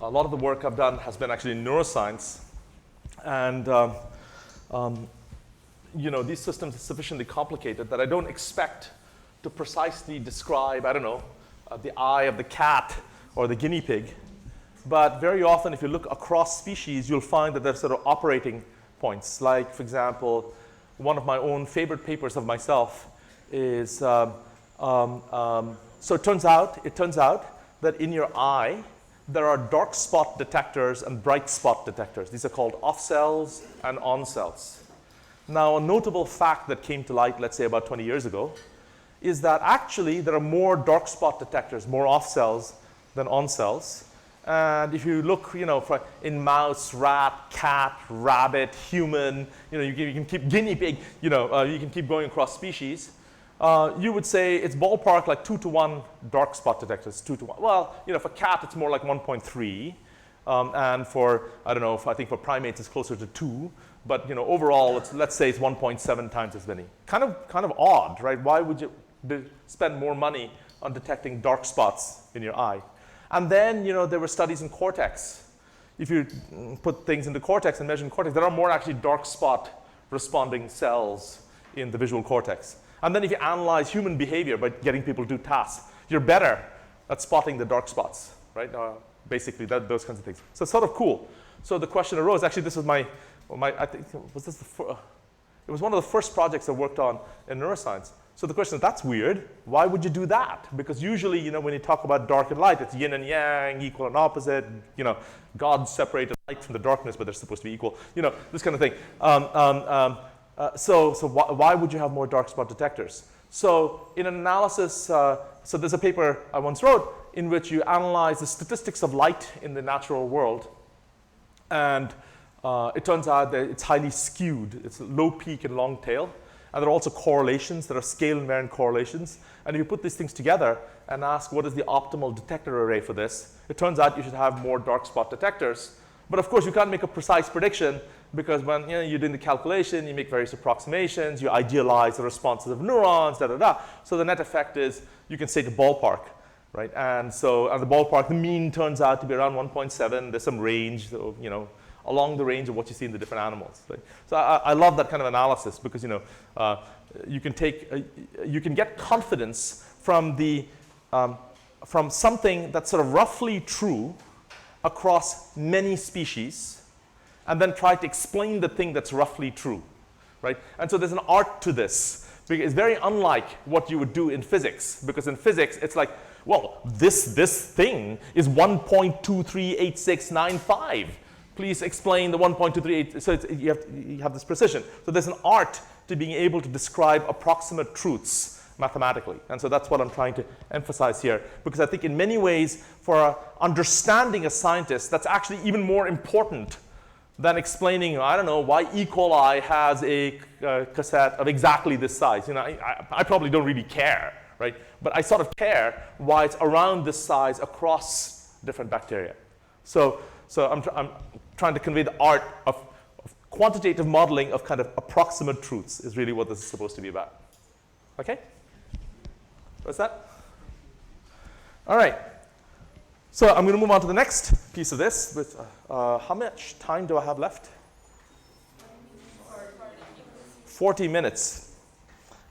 a lot of the work I've done has been actually in neuroscience. And you know, these systems are sufficiently complicated that I don't expect to precisely describe, I don't know, the eye of the cat or the guinea pig. But very often, if you look across species, you'll find that there's sort of operating points. Like, for example, one of my own favorite papers of myself is, so it turns out that in your eye, there are dark spot detectors and bright spot detectors. These are called off cells and on cells. Now, a notable fact that came to light, let's say about 20 years ago, is that actually there are more dark spot detectors, more off cells than on cells. And if you look, you know, in mouse, rat, cat, rabbit, human, you know, you can keep guinea pig, you know, you can keep going across species. You would say it's ballpark like 2-to-1 dark spot detectors, 2-to-1. Well, you know, for cat, it's more like 1.3. And for, I don't know, I think for primates, it's closer to 2. But, you know, overall, let's say it's 1.7 times as many. Kind of odd, right? Why would you spend more money on detecting dark spots in your eye? And then, you know, there were studies in cortex. If you put things into cortex and measure in cortex, there are more actually dark spot responding cells in the visual cortex. And then if you analyze human behavior by getting people to do tasks, you're better at spotting the dark spots, right? Basically, those kinds of things. So it's sort of cool. So the question arose, actually this was I think, it was one of the first projects I worked on in neuroscience. So the question is, that's weird. Why would you do that? Because usually, you know, when you talk about dark and light, it's yin and yang, equal and opposite. You know, God separated light from the darkness, but they're supposed to be equal. You know, this kind of thing. So why would you have more dark spot detectors? So in an analysis, so there's a paper I once wrote in which you analyze the statistics of light in the natural world. And it turns out that it's highly skewed. It's low peak and long tail. And there are also correlations. There are scale invariant correlations. And if you put these things together and ask what is the optimal detector array for this, it turns out you should have more dark spot detectors. But of course, you can't make a precise prediction because when you're doing the calculation, you make various approximations, you idealize the responses of neurons, So the net effect is you can say the ballpark, right? And so at the ballpark, the mean turns out to be around 1.7. There's some range, so, you know, along the range of what you see in the different animals. Right? So I love that kind of analysis because, you know, you can get confidence from from something that's sort of roughly true across many species, and then try to explain the thing that's roughly true, right? And so there's an art to this. Because it's very unlike what you would do in physics, because in physics it's like, well, this thing is 1.238695. Please explain the 1.238. So you have this precision. So there's an art to being able to describe approximate truths mathematically. And so that's what I'm trying to emphasize here. Because I think in many ways, for understanding a scientist, that's actually even more important than explaining, I don't know, why E. coli has a cassette of exactly this size. You know, I probably don't really care, right? But I sort of care why it's around this size across different bacteria. So I'm trying to convey the art of quantitative modeling of kind of approximate truths is really what this is supposed to be about. Okay? What's that? All right. So I'm going to move on to the next piece of this. With, how much time do I have left? 40 minutes.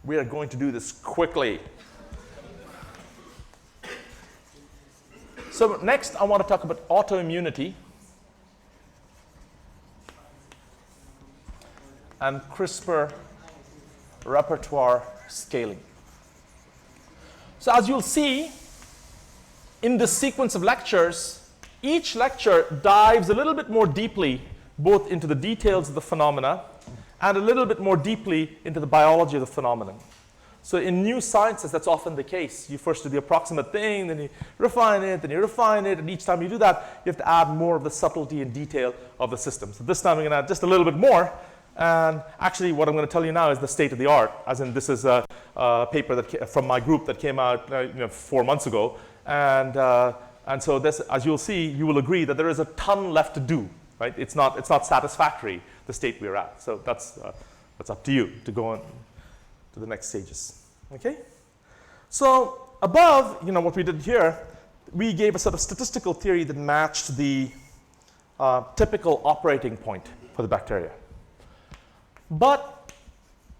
We are going to do this quickly. So next, I want to talk about autoimmunity and CRISPR repertoire scaling. So as you'll see, in this sequence of lectures, each lecture dives a little bit more deeply both into the details of the phenomena and a little bit more deeply into the biology of the phenomenon. So in new sciences, that's often the case. You first do the approximate thing, then you refine it, then you refine it, and each time you do that, you have to add more of the subtlety and detail of the system. So this time we're going to add just a little bit more. And actually, what I'm going to tell you now is the state of the art, as in this is a paper that from my group that came out 4 months ago. And so this, as you'll see, you will agree that there is a ton left to do. Right? It's not satisfactory, the state we're at. So that's up to you to go on to the next stages. Okay? So above, what we did here, we gave a sort of statistical theory that matched the typical operating point for the bacteria. But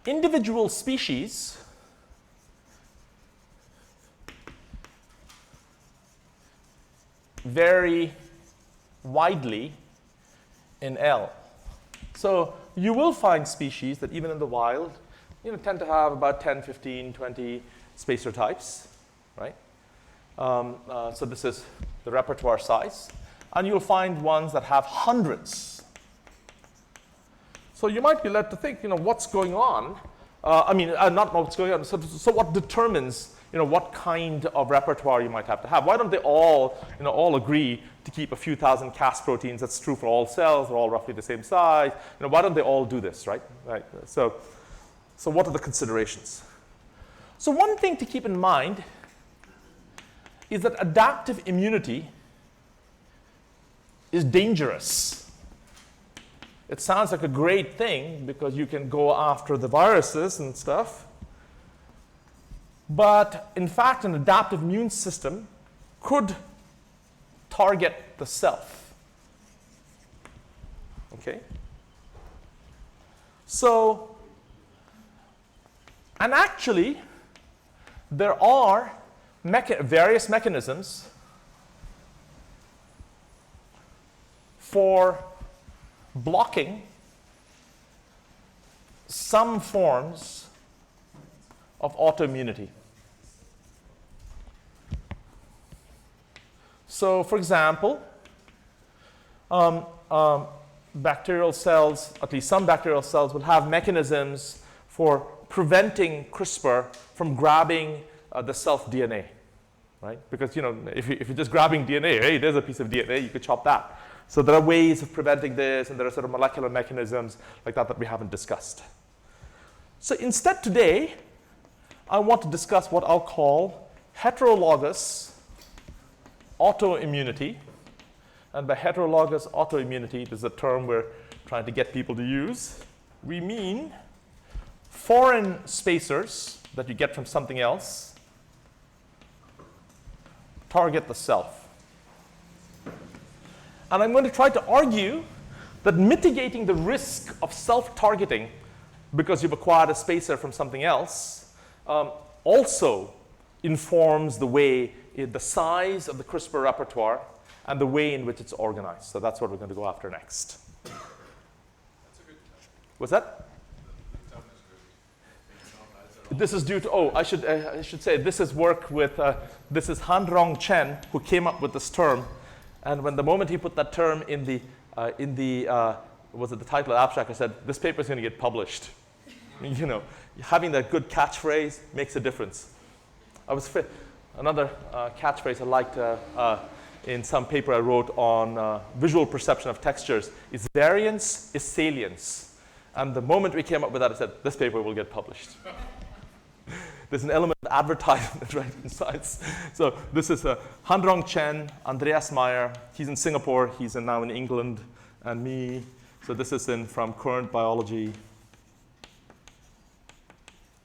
individual species vary widely in L. So you will find species that even in the wild, tend to have about 10, 15, 20 spacer types, right? So this is the repertoire size. And you'll find ones that have hundreds. So you might be led to think, what's going on? Not what's going on. So what determines, what kind of repertoire you might have to have? Why don't they all, all agree to keep a few thousand Cas proteins? That's true for all cells. They're all roughly the same size. Why don't they all do this, right? Right. So what are the considerations? So one thing to keep in mind is that adaptive immunity is dangerous. It sounds like a great thing because you can go after the viruses and stuff. But in fact, an adaptive immune system could target the self. Okay? So, and actually, there are various mechanisms for blocking some forms of autoimmunity. So, for example, bacterial cells, at least some bacterial cells, will have mechanisms for preventing CRISPR from grabbing the self DNA, right? Because if you're just grabbing DNA, hey, there's a piece of DNA, you could chop that. So there are ways of preventing this, and there are sort of molecular mechanisms like that we haven't discussed. So instead today, I want to discuss what I'll call heterologous autoimmunity. And by heterologous autoimmunity, this is a term we're trying to get people to use. We mean foreign spacers that you get from something else target the self. And I'm going to try to argue that mitigating the risk of self-targeting because you've acquired a spacer from something else also informs the way, the size of the CRISPR repertoire and the way in which it's organized. So that's what we're going to go after next. That's a good term. What's that? The term is good. This is due to, I should say, this is work with, this is Han-Rong Chen, who came up with this term. And when the moment he put that term in the title abstract, I said, this paper is going to get published. Having that good catchphrase makes a difference. Another catchphrase I liked in some paper I wrote on visual perception of textures is variance is salience. And the moment we came up with that, I said, this paper will get published. There's an element of advertisement right in science. So this is Han-Rong Chen, Andreas Meyer. He's in Singapore. He's now in England. And me. So this is from Current Biology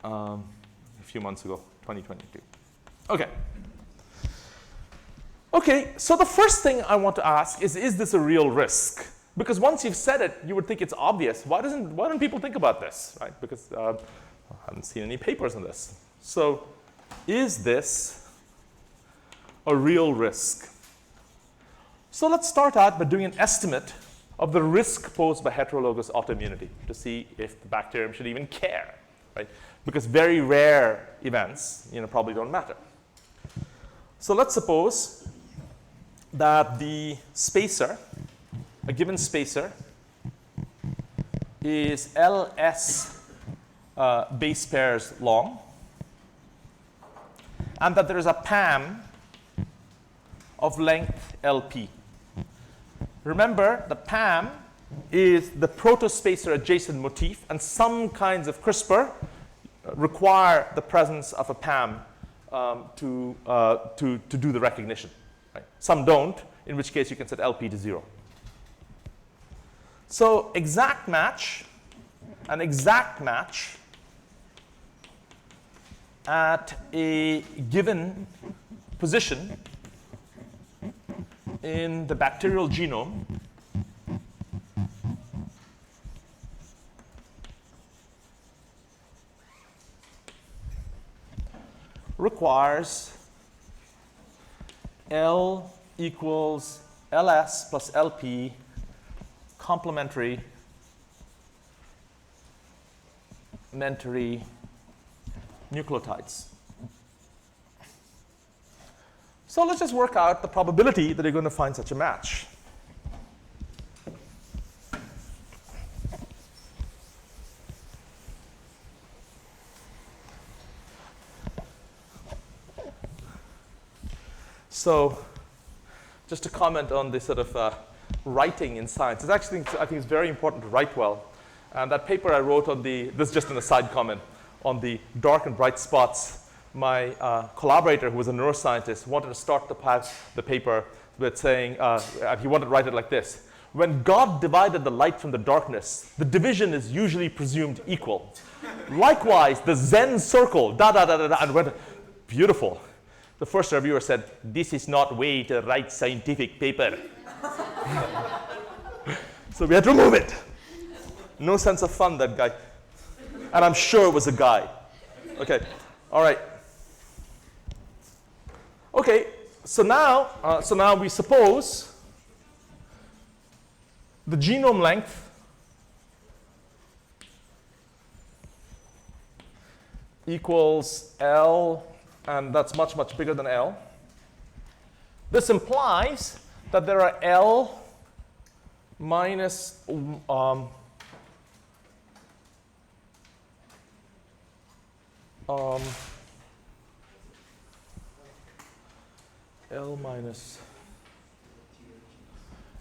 a few months ago, 2022. OK. OK, so the first thing I want to ask is this a real risk? Because once you've said it, you would think it's obvious. Why don't people think about this? Right? Because I haven't seen any papers on this. So is this a real risk? So let's start out by doing an estimate of the risk posed by heterologous autoimmunity to see if the bacterium should even care, right? Because very rare events, probably don't matter. So let's suppose that the spacer, a given spacer, is LS base pairs long. and that there is a PAM of length LP. Remember, the PAM is the protospacer adjacent motif, and some kinds of CRISPR require the presence of a PAM to do the recognition. Right? Some don't, in which case you can set LP to 0. So exact match, an exact match at a given position in the bacterial genome requires L equals LS plus LP complementary nucleotides. So let's just work out the probability that you're going to find such a match. So just to comment on the sort of writing in science, it's actually, I think it's very important to write well. And that paper I wrote on the, this is just an aside comment, on the dark and bright spots, my collaborator, who was a neuroscientist, wanted to start the paper with saying, he wanted to write it like this: when God divided the light from the darkness, the division is usually presumed equal. Likewise, the Zen circle, and went, beautiful. The first reviewer said, this is not way to write scientific paper. So we had to remove it. No sense of fun, that guy. And I'm sure it was a guy. Okay, all right. Okay, so now we suppose the genome length equals L, and that's much, much bigger than L. This implies that there are L minus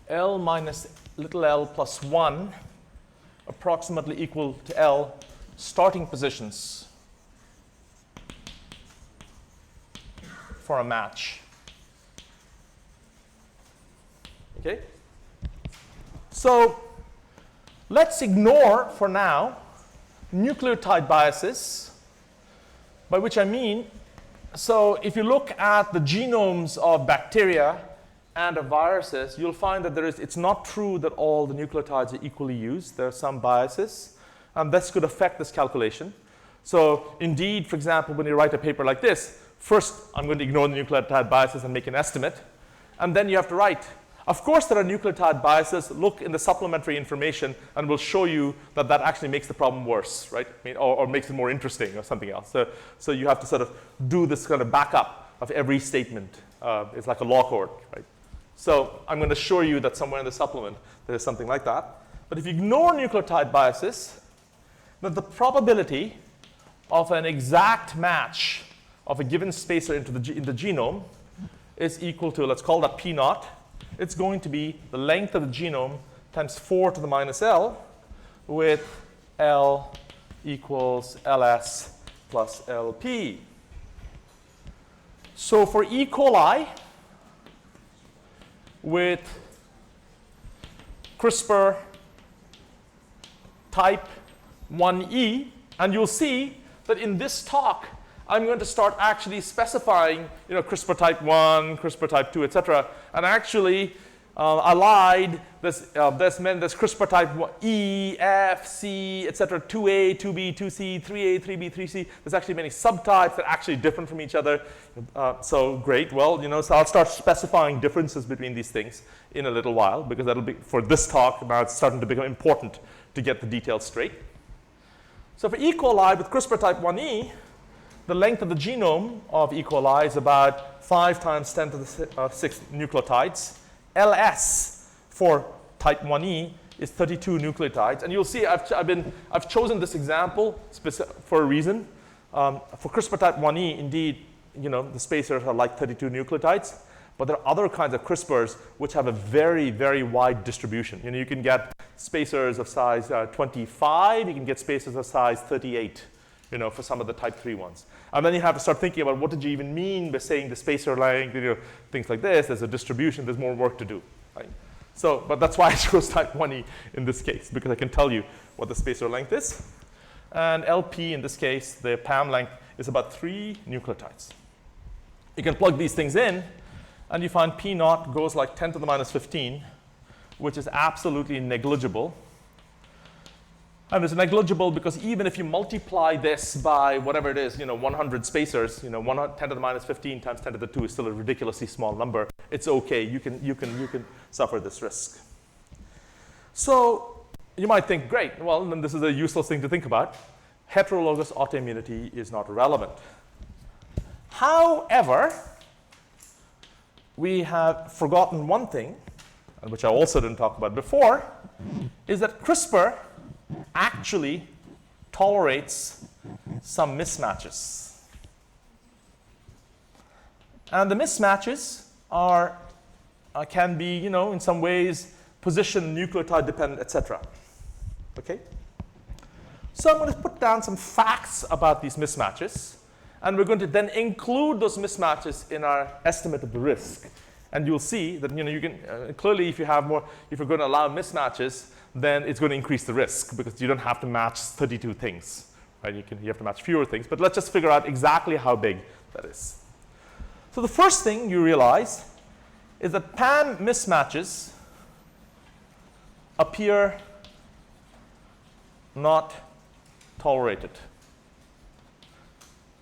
L minus little l plus 1 approximately equal to L starting positions for a match. Okay? So let's ignore for now nucleotide biases, by which I mean, so if you look at the genomes of bacteria and of viruses, you'll find that it's not true that all the nucleotides are equally used. There are some biases, and this could affect this calculation. So indeed, for example, when you write a paper like this, first I'm going to ignore the nucleotide biases and make an estimate, and then you have to write, of course there are nucleotide biases, look in the supplementary information, and we'll show you that that actually makes the problem worse, right? I mean, or makes it more interesting or something else. So you have to sort of do this kind of backup of every statement. It's like a law court, right? So I'm going to show you that somewhere in the supplement there is something like that. But if you ignore nucleotide biases, then the probability of an exact match of a given spacer in the genome is equal to, let's call that P naught. It's going to be the length of the genome times 4 to the minus L, with L equals LS plus LP. So for E. coli with CRISPR type 1E, and you'll see that in this talk, I'm going to start actually specifying, CRISPR type 1, CRISPR type 2, etc. And actually, I lied. This meant there's CRISPR type 1, E, F, C, etc. 2A, 2B, 2C, 3A, 3B, 3C. There's actually many subtypes that are actually different from each other. So great. Well, so I'll start specifying differences between these things in a little while, because that'll be, for this talk, now it's starting to become important to get the details straight. So for E. coli with CRISPR type 1E, the length of the genome of E. coli is about 5 times 10 to the 6 nucleotides. LS for type 1E is 32 nucleotides. And you'll see I've chosen this example for a reason. For CRISPR type 1E, indeed, the spacers are like 32 nucleotides. But there are other kinds of CRISPRs which have a very, very wide distribution. You can get spacers of size 25. You can get spacers of size 38, for some of the type 3 ones. And then you have to start thinking about what did you even mean by saying the spacer length, things like this. There's a distribution. There's more work to do. Right? So, but that's why I chose type 1e in this case, because I can tell you what the spacer length is. And LP, in this case, the PAM length is about 3 nucleotides. You can plug these things in, and you find P naught goes like 10 to the minus 15, which is absolutely negligible. And it's negligible because even if you multiply this by whatever it is, 100 spacers, 10 to the minus 15 times 10 to the 2 is still a ridiculously small number. It's okay. You can suffer this risk. So you might think, great, well, then this is a useless thing to think about. Heterologous autoimmunity is not relevant. However, we have forgotten one thing, which I also didn't talk about before, is that CRISPR actually tolerates some mismatches. And the mismatches can be, in some ways, position, nucleotide dependent, etc. Okay? So I'm going to put down some facts about these mismatches. And we're going to then include those mismatches in our estimate of the risk. And you'll see that you can clearly, if you're going to allow mismatches, then it's going to increase the risk because you don't have to match 32 things. Right? You have to match fewer things. But let's just figure out exactly how big that is. So the first thing you realize is that PAM mismatches appear not tolerated.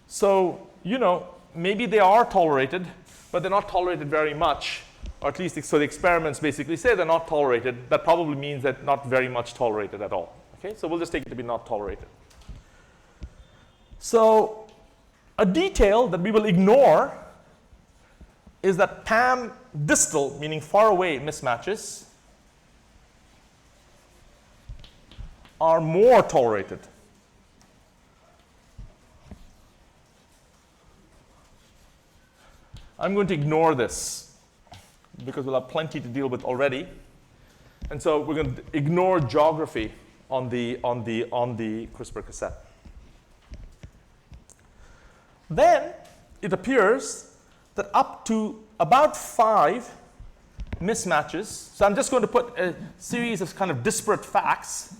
So, maybe they are tolerated, but they're not tolerated very much, or at least so the experiments basically say they're not tolerated. That probably means that not very much tolerated at all. Okay, so we'll just take it to be not tolerated. So a detail that we will ignore is that PAM distal, meaning far away mismatches, are more tolerated. I'm going to ignore this because we'll have plenty to deal with already. And so we're going to ignore geography on the CRISPR cassette. Then it appears that up to about 5 mismatches, so I'm just going to put a series of kind of disparate facts,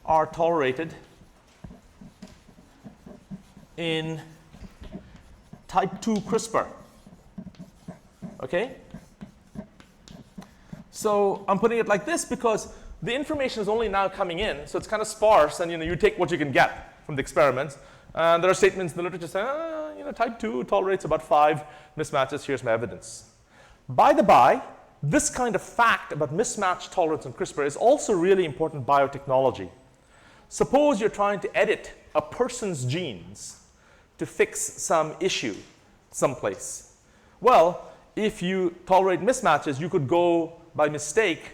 are tolerated in type 2 CRISPR. Okay? So I'm putting it like this because the information is only now coming in, so it's kind of sparse, and you take what you can get from the experiments. And there are statements in the literature saying, type 2 tolerates about 5 mismatches. Here's my evidence. By the by, this kind of fact about mismatch tolerance in CRISPR is also really important biotechnology. Suppose you're trying to edit a person's genes to fix some issue someplace. Well, if you tolerate mismatches, you could go by mistake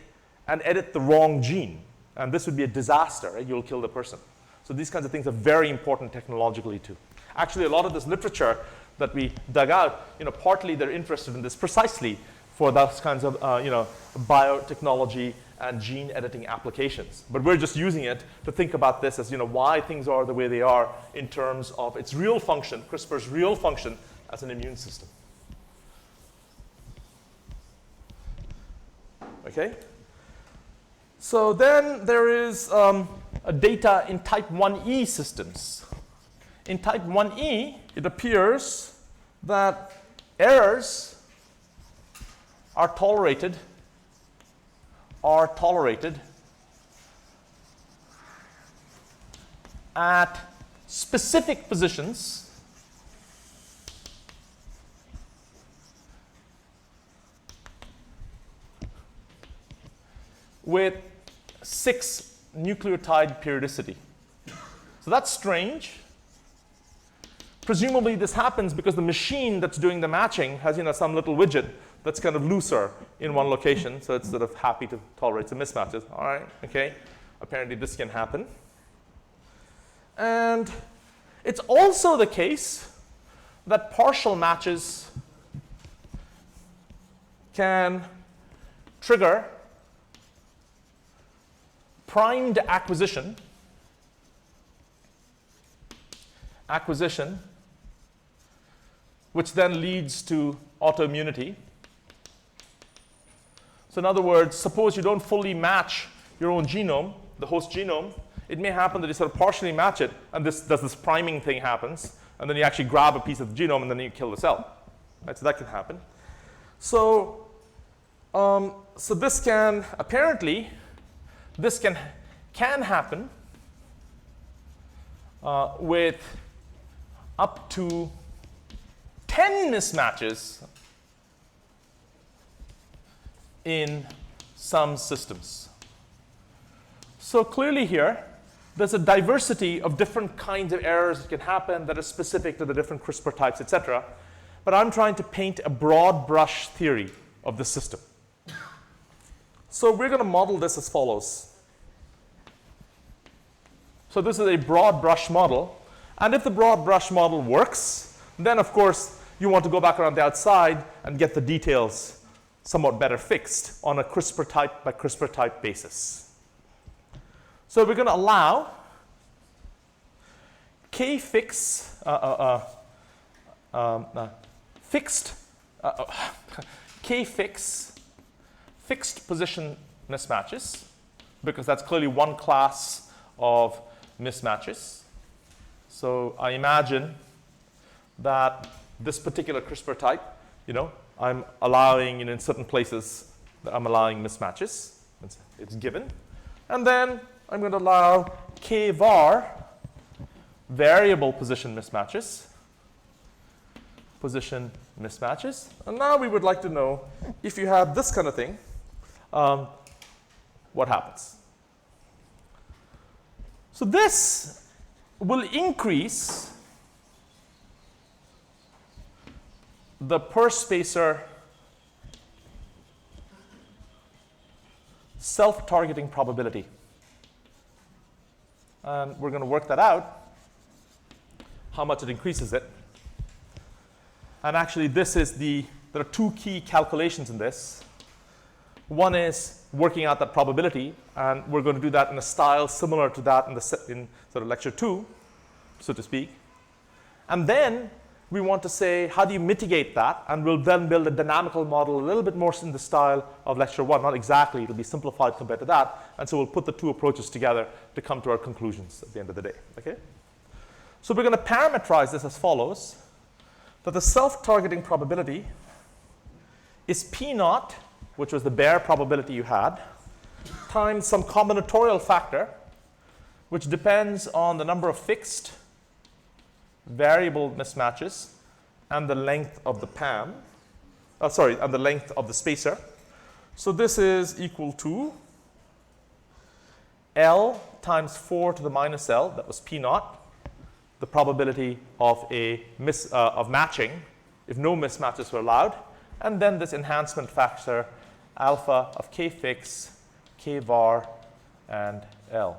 and edit the wrong gene. And this would be a disaster, right? You'll kill the person. So these kinds of things are very important technologically too. Actually, a lot of this literature that we dug out, partly they're interested in this precisely for those kinds of, biotechnology and gene editing applications. But we're just using it to think about this as, why things are the way they are in terms of its real function, CRISPR's real function as an immune system. Okay? So then there is a data in type 1e systems. In type 1e, it appears that errors are tolerated at specific positions with 6 nucleotide periodicity. So that's strange. Presumably this happens because the machine that's doing the matching has some little widget that's kind of looser in one location, so it's sort of happy to tolerate some mismatches. All right, okay. Apparently this can happen. And it's also the case that partial matches can trigger primed acquisition, which then leads to autoimmunity. So in other words, suppose you don't fully match your own genome, the host genome, it may happen that you sort of partially match it, and this priming thing happens, and then you actually grab a piece of the genome, and then you kill the cell. Right? So that can happen. So, so this can, apparently, this can happen with up to 10 mismatches in some systems. So clearly here, there's a diversity of different kinds of errors that can happen that are specific to the different CRISPR types, etc. But I'm trying to paint a broad brush theory of the system. So we're going to model this as follows. So this is a broad brush model. And if the broad brush model works, then of course you want to go back around the outside and get the details somewhat better fixed on a CRISPR type by CRISPR type basis. So we're going to allow fixed position mismatches, because that's clearly one class of mismatches. So I imagine that this particular CRISPR type, I'm allowing, in certain places, that I'm allowing mismatches. It's given. And then I'm going to allow kvar, variable position mismatches. And now we would like to know, if you have this kind of thing, what happens? So this will increase the per spacer self-targeting probability. And we're going to work that out, how much it increases it. And actually, there are two key calculations in this. One is working out that probability, and we're going to do that in a style similar to that in sort of lecture 2, so to speak. And then we want to say, how do you mitigate that? And we'll then build a dynamical model a little bit more in the style of lecture 1. Not exactly, it'll be simplified compared to that. And so we'll put the two approaches together to come to our conclusions at the end of the day. Okay? So we're going to parameterize this as follows, that the self-targeting probability is P0, which was the bare probability you had, times some combinatorial factor, which depends on the number of fixed variable mismatches and the length of the PAM, and the length of the spacer. So this is equal to L times 4 to the minus L, that was P0, the probability of of matching if no mismatches were allowed, and then this enhancement factor alpha of k fix, k var, and L.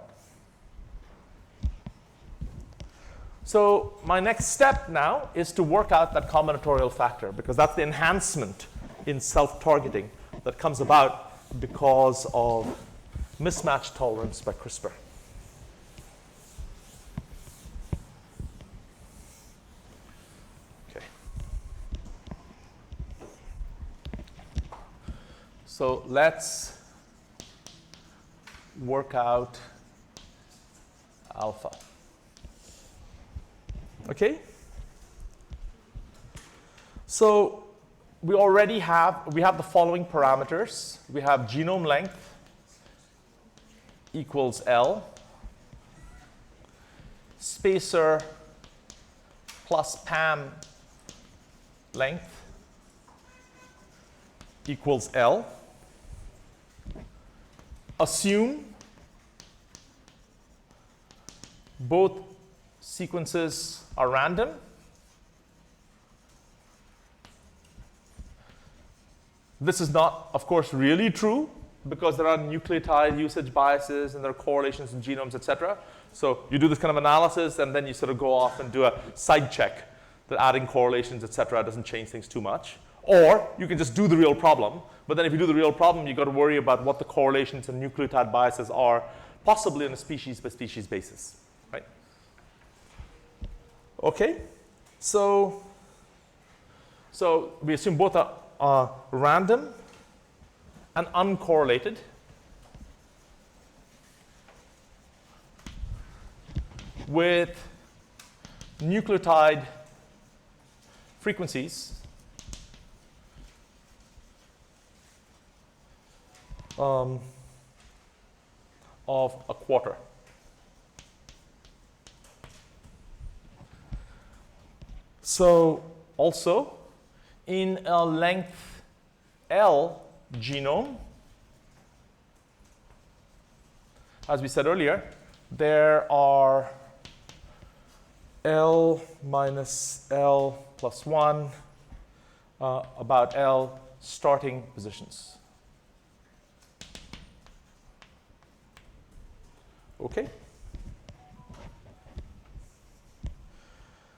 So my next step now is to work out that combinatorial factor, because that's the enhancement in self-targeting that comes about because of mismatch tolerance by CRISPR. Okay. So let's work out alpha. Okay? So we already have the following parameters. We have genome length equals L, spacer plus PAM length equals L. Assume both sequences are random. This is not, of course, really true, because there are nucleotide usage biases and there are correlations in genomes, etc. So you do this kind of analysis, and then you sort of go off and do a side check that adding correlations, etc., doesn't change things too much. Or you can just do the real problem. But then if you do the real problem, you've got to worry about what the correlations and nucleotide biases are, possibly on a species-by-species basis. Right? Okay? So we assume both are random and uncorrelated. With nucleotide frequencies of a quarter. So also in a length L genome, as we said earlier, there are L minus L plus 1 about L starting positions. Okay?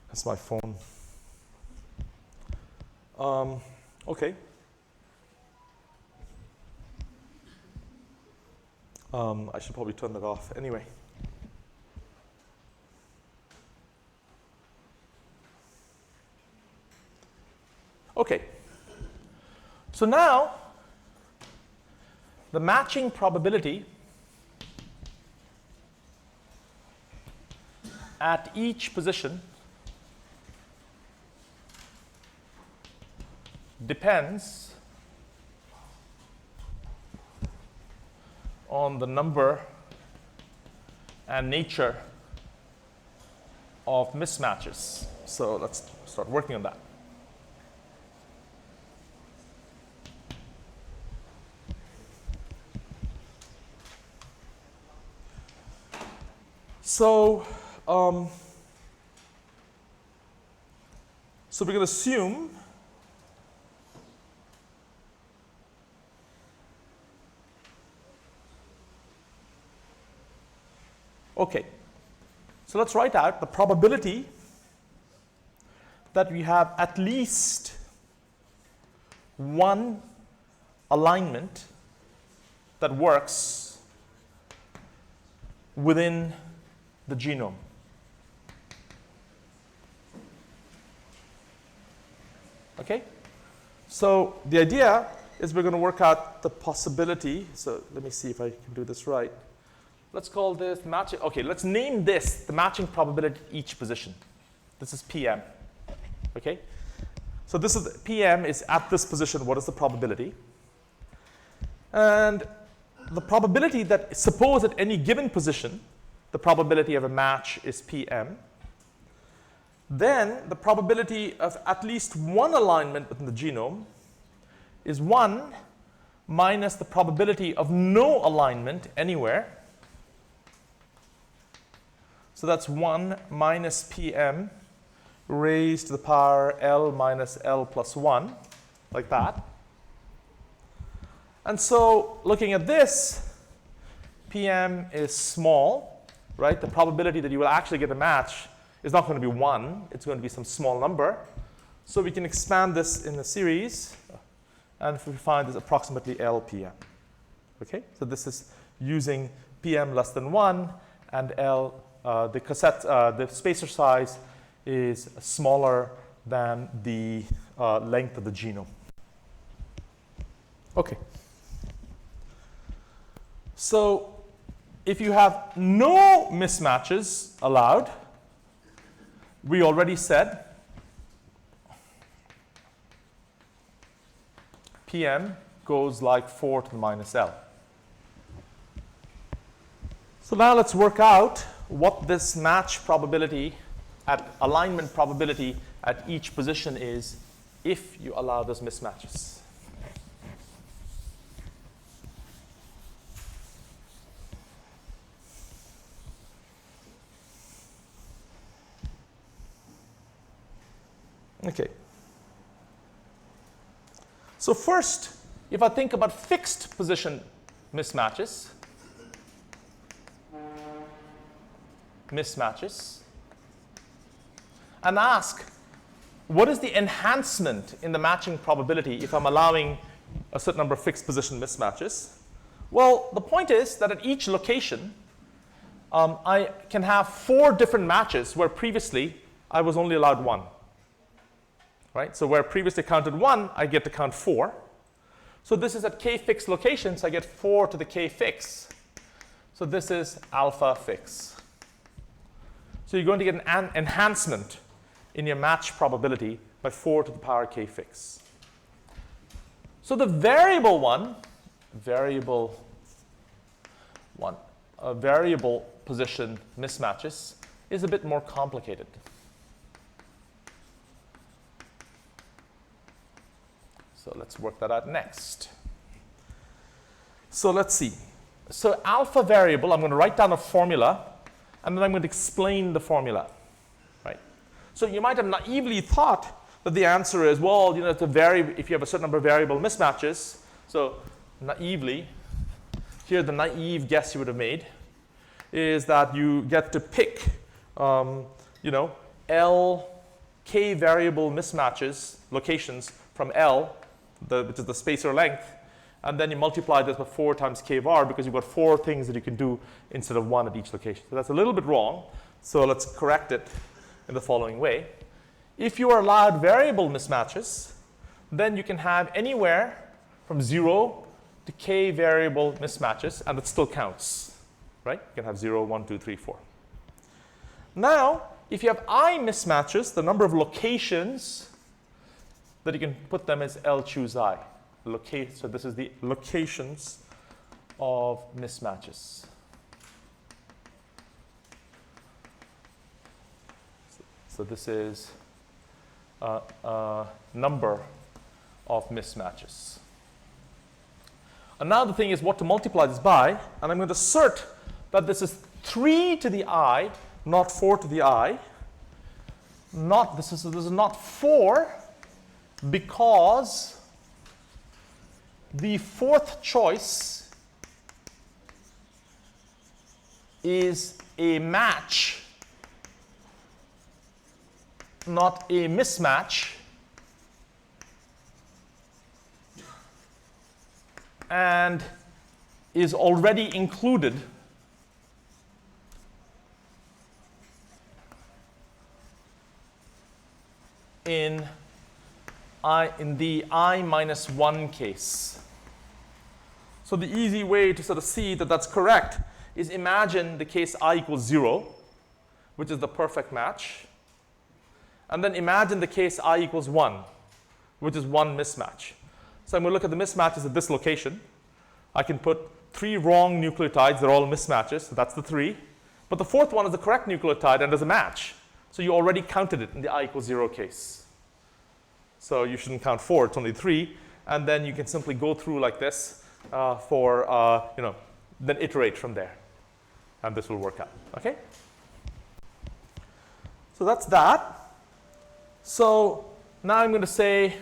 That's my phone. Okay. I should probably turn that off anyway. Okay. So now, the matching probability at each position depends on the number and nature of mismatches. So let's start working on that. So we're going to assume okay. So let's write out the probability that we have at least one alignment that works within the genome. Okay? So the idea is we're going to work out the possibility. So let me see if I can do this right. Let's call this matching. Okay, let's name this the matching probability at each position. This is PM. Okay? So this is PM is at this position. What is the probability? And the probability that, suppose at any given position, the probability of a match is PM. Then the probability of at least one alignment within the genome is 1 minus the probability of no alignment anywhere. So that's 1 minus PM raised to the power L minus L plus 1, like that. And so looking at this, PM is small, right? The probability that you will actually get a match is not going to be 1. It's going to be some small number. So we can expand this in a series, and we find this approximately LPM. Okay? So this is using PM less than 1, and L, the spacer size is smaller than the length of the genome. Okay. So if you have no mismatches allowed, we already said PM goes like 4 to the minus L. So now let's work out what this match probability at alignment probability at each position is if you allow those mismatches. Okay. So first, if I think about fixed position mismatches, and ask what is the enhancement in the matching probability if I'm allowing a certain number of fixed position mismatches? Well, the point is that at each location, I can have 4 different matches where previously I was only allowed 1. Right? So where previously counted 1, I get to count 4. So this is at k fixed locations, I get 4 to the k fix. So this is alpha fix. So you're going to get an enhancement in your match probability by 4 to the power k fix. So the variable position mismatches is a bit more complicated. So let's work that out next. So let's see. So alpha variable, I'm going to write down a formula, and then I'm going to explain the formula. Right? So you might have naively thought that the answer is, well, it's if you have a certain number of variable mismatches. So naively, here the naive guess you would have made is that you get to pick, L k variable mismatches, locations from L, which is the spacer length, and then you multiply this by 4 times k var because you've got 4 things that you can do instead of 1 at each location. So that's a little bit wrong. So let's correct it in the following way. If you are allowed variable mismatches, then you can have anywhere from 0 to k variable mismatches, and it still counts. Right? You can have 0, 1, 2, 3, 4. Now, if you have I mismatches, the number of locations that you can put them as L choose I. So this is the locations of mismatches. So this is a number of mismatches. And now the thing is what to multiply this by, and I'm going to assert that this is 3 to the I, not 4 to the I. This is not 4, because the 4th choice is a match, not a mismatch, and is already included in the I minus 1 case. So the easy way to sort of see that that's correct is imagine the case I equals 0, which is the perfect match. And then imagine the case I equals 1, which is 1 mismatch. So I'm going to look at the mismatches at this location. I can put 3 wrong nucleotides. They're all mismatches. So that's the 3. But the 4th one is the correct nucleotide and is a match. So you already counted it in the I equals 0 case. So you shouldn't count 4. It's only 3. And then you can simply go through like this then iterate from there. And this will work out. Okay? So that's that. So now I'm going to say,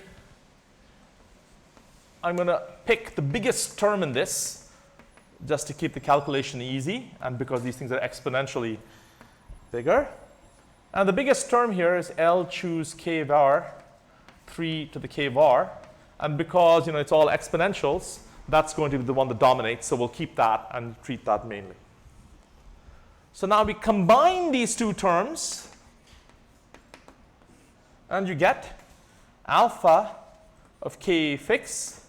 I'm going to pick the biggest term in this just to keep the calculation easy and because these things are exponentially bigger. And the biggest term here is L choose k var, 3 to the k var. And because it's all exponentials, that's going to be the one that dominates. So we'll keep that and treat that mainly. So now we combine these 2 terms. And you get alpha of k fix,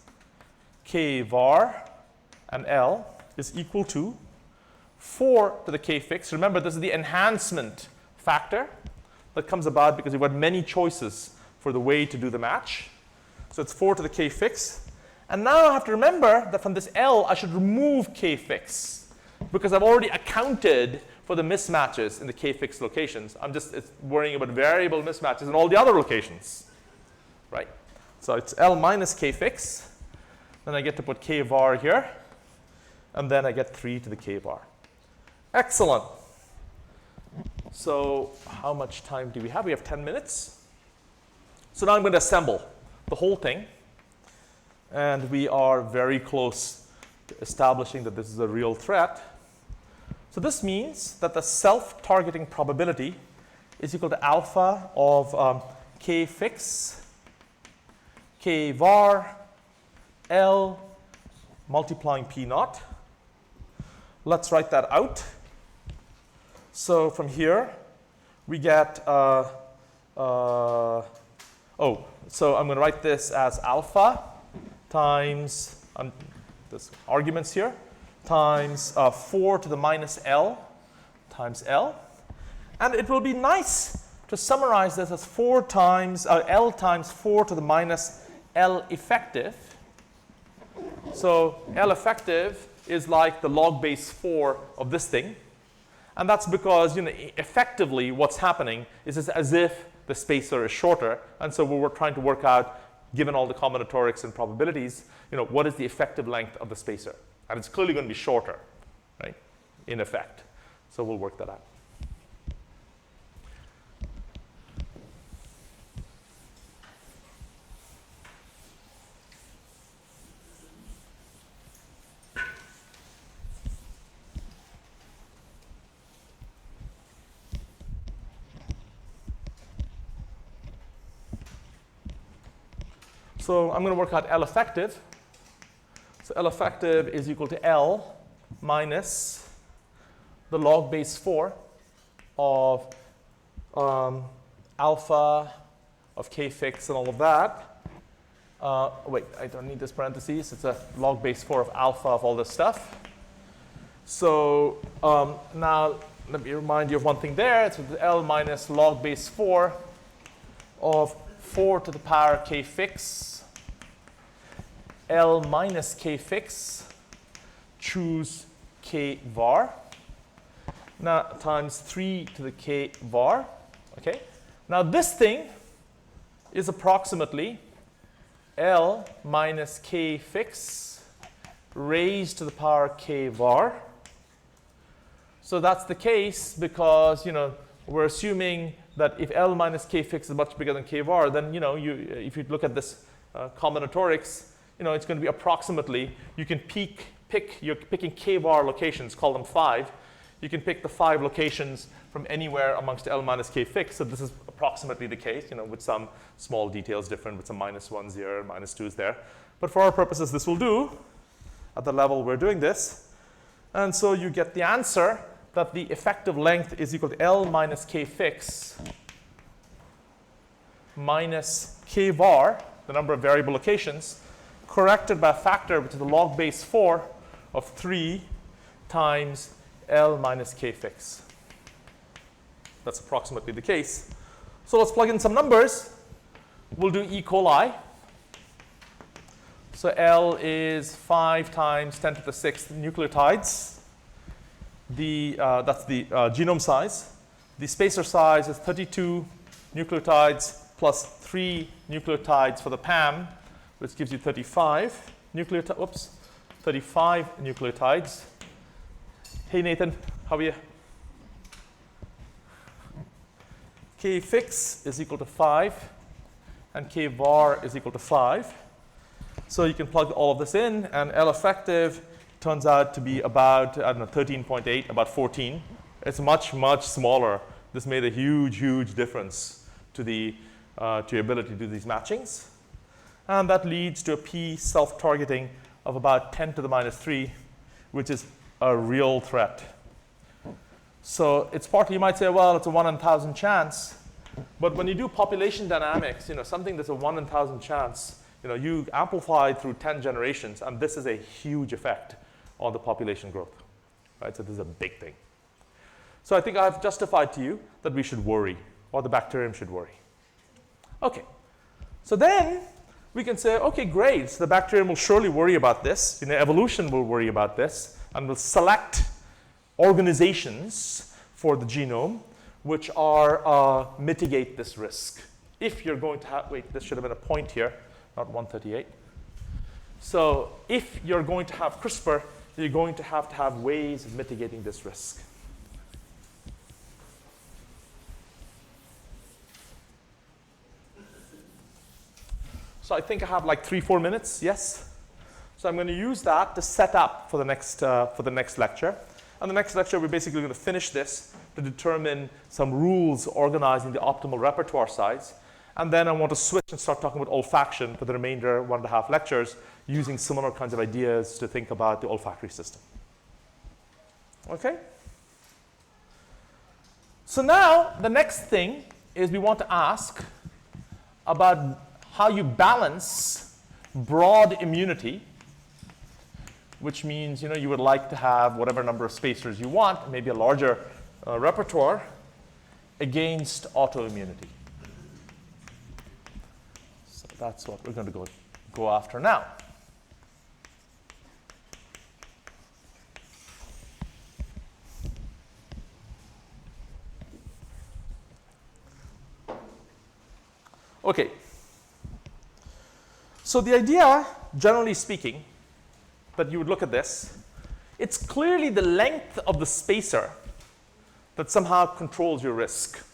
k var, and L is equal to 4 to the k fix. Remember, this is the enhancement factor that comes about because you've got many choices for the way to do the match. So it's 4 to the k fix. And now I have to remember that from this L, I should remove k fix because I've already accounted for the mismatches in the k fixed locations. I'm just worrying about variable mismatches in all the other locations, right? So it's L minus k fix. Then I get to put k var here. And then I get 3 to the k var. Excellent. So how much time do we have? We have 10 minutes. So now I'm going to assemble the whole thing. And we are very close to establishing that this is a real threat. So this means that the self-targeting probability is equal to alpha of K fix, K var, L multiplying P naught. Let's write that out. So from here, we get, so I'm going to write this as alpha times, this arguments here, times 4 to the minus L times L. And it will be nice to summarize this as 4 times, L times 4 to the minus L effective. So L effective is like the log base 4 of this thing. And that's because, effectively what's happening is it's as if the spacer is shorter. And so we're trying to work out, given all the combinatorics and probabilities, what is the effective length of the spacer? And it's clearly going to be shorter, right, in effect. So we'll work that out. So I'm going to work out L effective. So L effective is equal to L minus the log base 4 of alpha of K fix and all of that. Wait, I don't need this parentheses. It's a log base 4 of alpha of all this stuff. So now let me remind you of one thing there. It's L minus log base 4 of 4 to the power K fix. L minus K fix, choose K var. Now times 3 to the K var. Okay. Now this thing is approximately L minus K fix raised to the power K var. So that's the case because, we're assuming that if L minus K fix is much bigger than K var, then, if you look at this combinatorics, it's going to be approximately, you can you're picking K var locations, call them 5. You can pick the 5 locations from anywhere amongst L minus K fix. So this is approximately the case, with some small details different, with some minus 1s here, minus 2s there. But for our purposes, this will do at the level we're doing this. And so you get the answer that the effective length is equal to L minus K fix minus K var, the number of variable locations, corrected by a factor which is the log base 4 of 3 times L minus K fix. That's approximately the case. So let's plug in some numbers. We'll do E. coli. So L is 5 times 10 to the 6th nucleotides. That's the genome size. The spacer size is 32 nucleotides plus 3 nucleotides for the PAM, which gives you 35 nucleotides. Hey Nathan, how are you? K fix is equal to 5 and K var is equal to 5. So you can plug all of this in, and L effective turns out to be about, 13.8, about 14. It's much, much smaller. This made a huge, huge difference to your ability to do these matchings. And that leads to a P self-targeting of about 10 to the minus 3, which is a real threat. So it's partly, you might say, well, it's a 1 in 1,000 chance. But when you do population dynamics, something that's a 1 in 1,000 chance, you amplify through 10 generations, and this is a huge effect on the population growth. Right? So this is a big thing. So I think I've justified to you that we should worry, or the bacterium should worry. Okay. So then we can say, okay, great. So the bacterium will surely worry about this. Evolution will worry about this, and will select organizations for the genome which are mitigate this risk. If you're going to have, wait, this should have been a point here, not 138. So if you're going to have CRISPR, you're going to have ways of mitigating this risk. So I think I have like 3-4 minutes, yes? So I'm going to use that to set up for the next lecture. And the next lecture, we're basically going to finish this to determine some rules organizing the optimal repertoire size. And then I want to switch and start talking about olfaction for the remainder 1.5 lectures, using similar kinds of ideas to think about the olfactory system. Okay? So now the next thing is we want to ask about how you balance broad immunity, which means you would like to have whatever number of spacers you want, maybe a larger repertoire, against autoimmunity. So that's what we're going to go after now. Okay. So the idea, generally speaking, that you would look at this, it's clearly the length of the spacer that somehow controls your risk.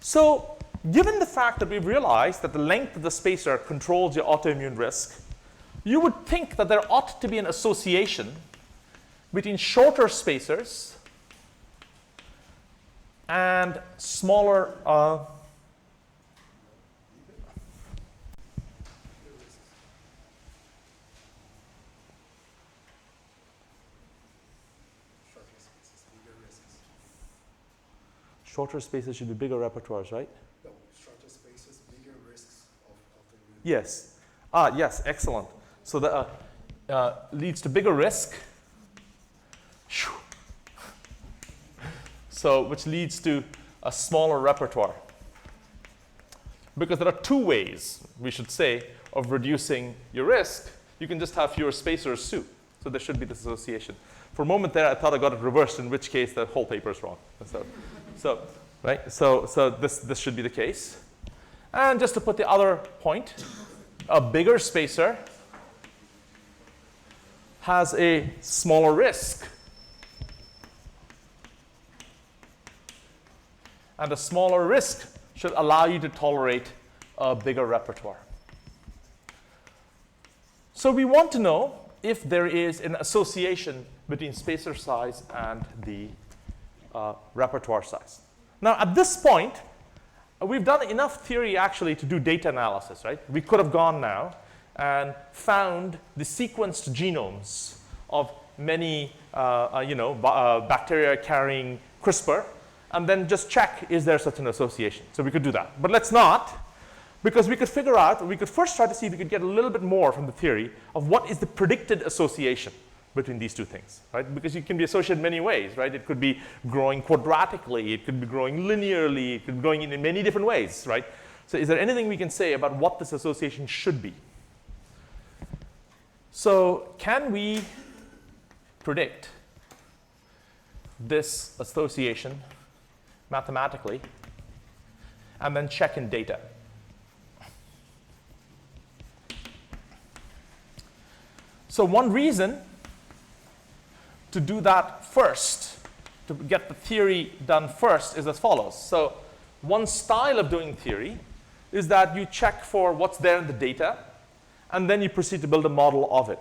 So given the fact that we've realized that the length of the spacer controls your autoimmune risk, you would think that there ought to be an association between shorter spacers and smaller shorter spaces should be bigger repertoires, right? No, shorter spaces, bigger risks of autoimmunity. Yes. Yes, excellent. So that leads to bigger risk. So which leads to a smaller repertoire. Because there are two ways, we should say, of reducing your risk. You can just have fewer spacers too. So there should be this association. For a moment there, I thought I got it reversed, in which case the whole paper is wrong. So this should be the case. And just to put the other point, a bigger spacer has a smaller risk. And a smaller risk should allow you to tolerate a bigger repertoire. So we want to know if there is an association between spacer size and the repertoire size. Now, at this point, we've done enough theory actually to do data analysis, right? We could have gone now and found the sequenced genomes of many, bacteria carrying CRISPR, and then just check, is there such an association? So we could do that. But let's not, because we could figure out, we could first try to see if we could get a little bit more from the theory of what is the predicted association between these two things, right? Because it can be associated in many ways, right? It could be growing quadratically, it could be growing linearly, it could be growing in many different ways, right? So is there anything we can say about what this association should be? So can we predict this association mathematically and then check in data? So one reason to do that first, to get the theory done first, is as follows. So one style of doing theory is that you check for what's there in the data, and then you proceed to build a model of it.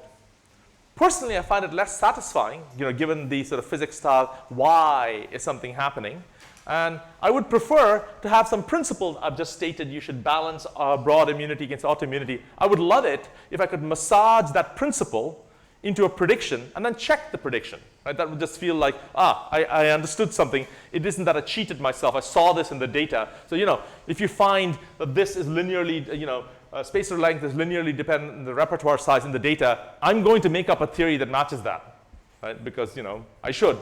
Personally, I find it less satisfying, given the sort of physics style, why is something happening? And I would prefer to have some principle I've just stated. You should balance broad immunity against autoimmunity. I would love it if I could massage that principle into a prediction and then check the prediction. Right? That would just feel like, I understood something. It isn't that I cheated myself. I saw this in the data. So, if you find that this is linearly, spacer length is linearly dependent on the repertoire size in the data, I'm going to make up a theory that matches that, right? Because, I should.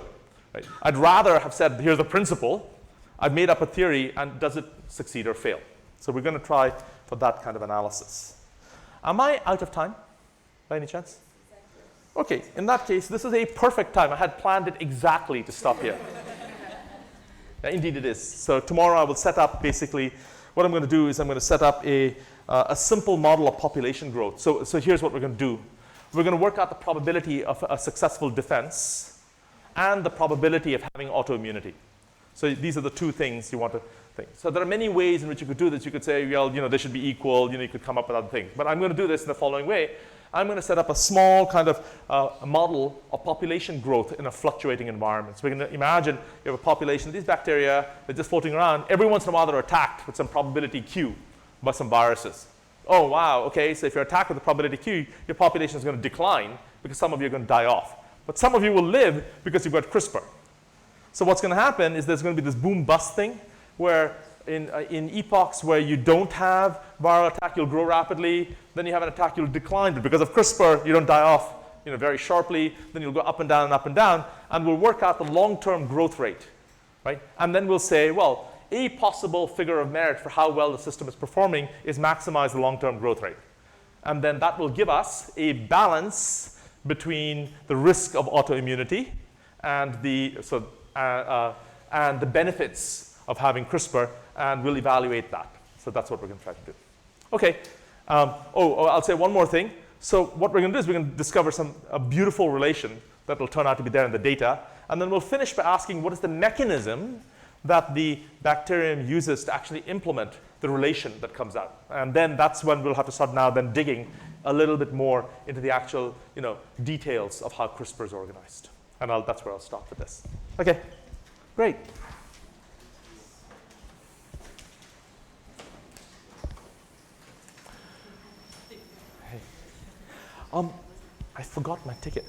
Right? I'd rather have said, here's the principle. I've made up a theory, and does it succeed or fail? So we're going to try for that kind of analysis. Am I out of time, by any chance? Okay, in that case, this is a perfect time. I had planned it exactly to stop here. Yeah, indeed it is. So tomorrow I will set up, basically, what I'm going to do is I'm going to set up a simple model of population growth. So here's what we're going to do. We're going to work out the probability of a successful defense and the probability of having autoimmunity. So these are the two things you want to thing. So there are many ways in which you could do this. You could say, well, they should be equal. You could come up with other things. But I'm going to do this in the following way. I'm going to set up a small kind of a model of population growth in a fluctuating environment. So we're going to imagine you have a population of these bacteria. They're just floating around. Every once in a while, they're attacked with some probability Q by some viruses. Oh, wow. OK, so if you're attacked with a probability Q, your population is going to decline because some of you are going to die off. But some of you will live because you've got CRISPR. So what's going to happen is there's going to be this boom-bust thing where in epochs where you don't have viral attack, you'll grow rapidly. Then you have an attack, you'll decline. But because of CRISPR, you don't die off very sharply. Then you'll go up and down and up and down. And we'll work out the long-term growth rate. Right? And then we'll say, well, a possible figure of merit for how well the system is performing is maximize the long-term growth rate. And then that will give us a balance between the risk of autoimmunity and the benefits of having CRISPR, and we'll evaluate that. So that's what we're going to try to do. OK. I'll say one more thing. So what we're going to do is we're going to discover a beautiful relation that will turn out to be there in the data. And then we'll finish by asking what is the mechanism that the bacterium uses to actually implement the relation that comes out. And then that's when we'll have to start now then digging a little bit more into the actual details of how CRISPR is organized. And that's where I'll stop with this. OK, great. Hey. I forgot my ticket.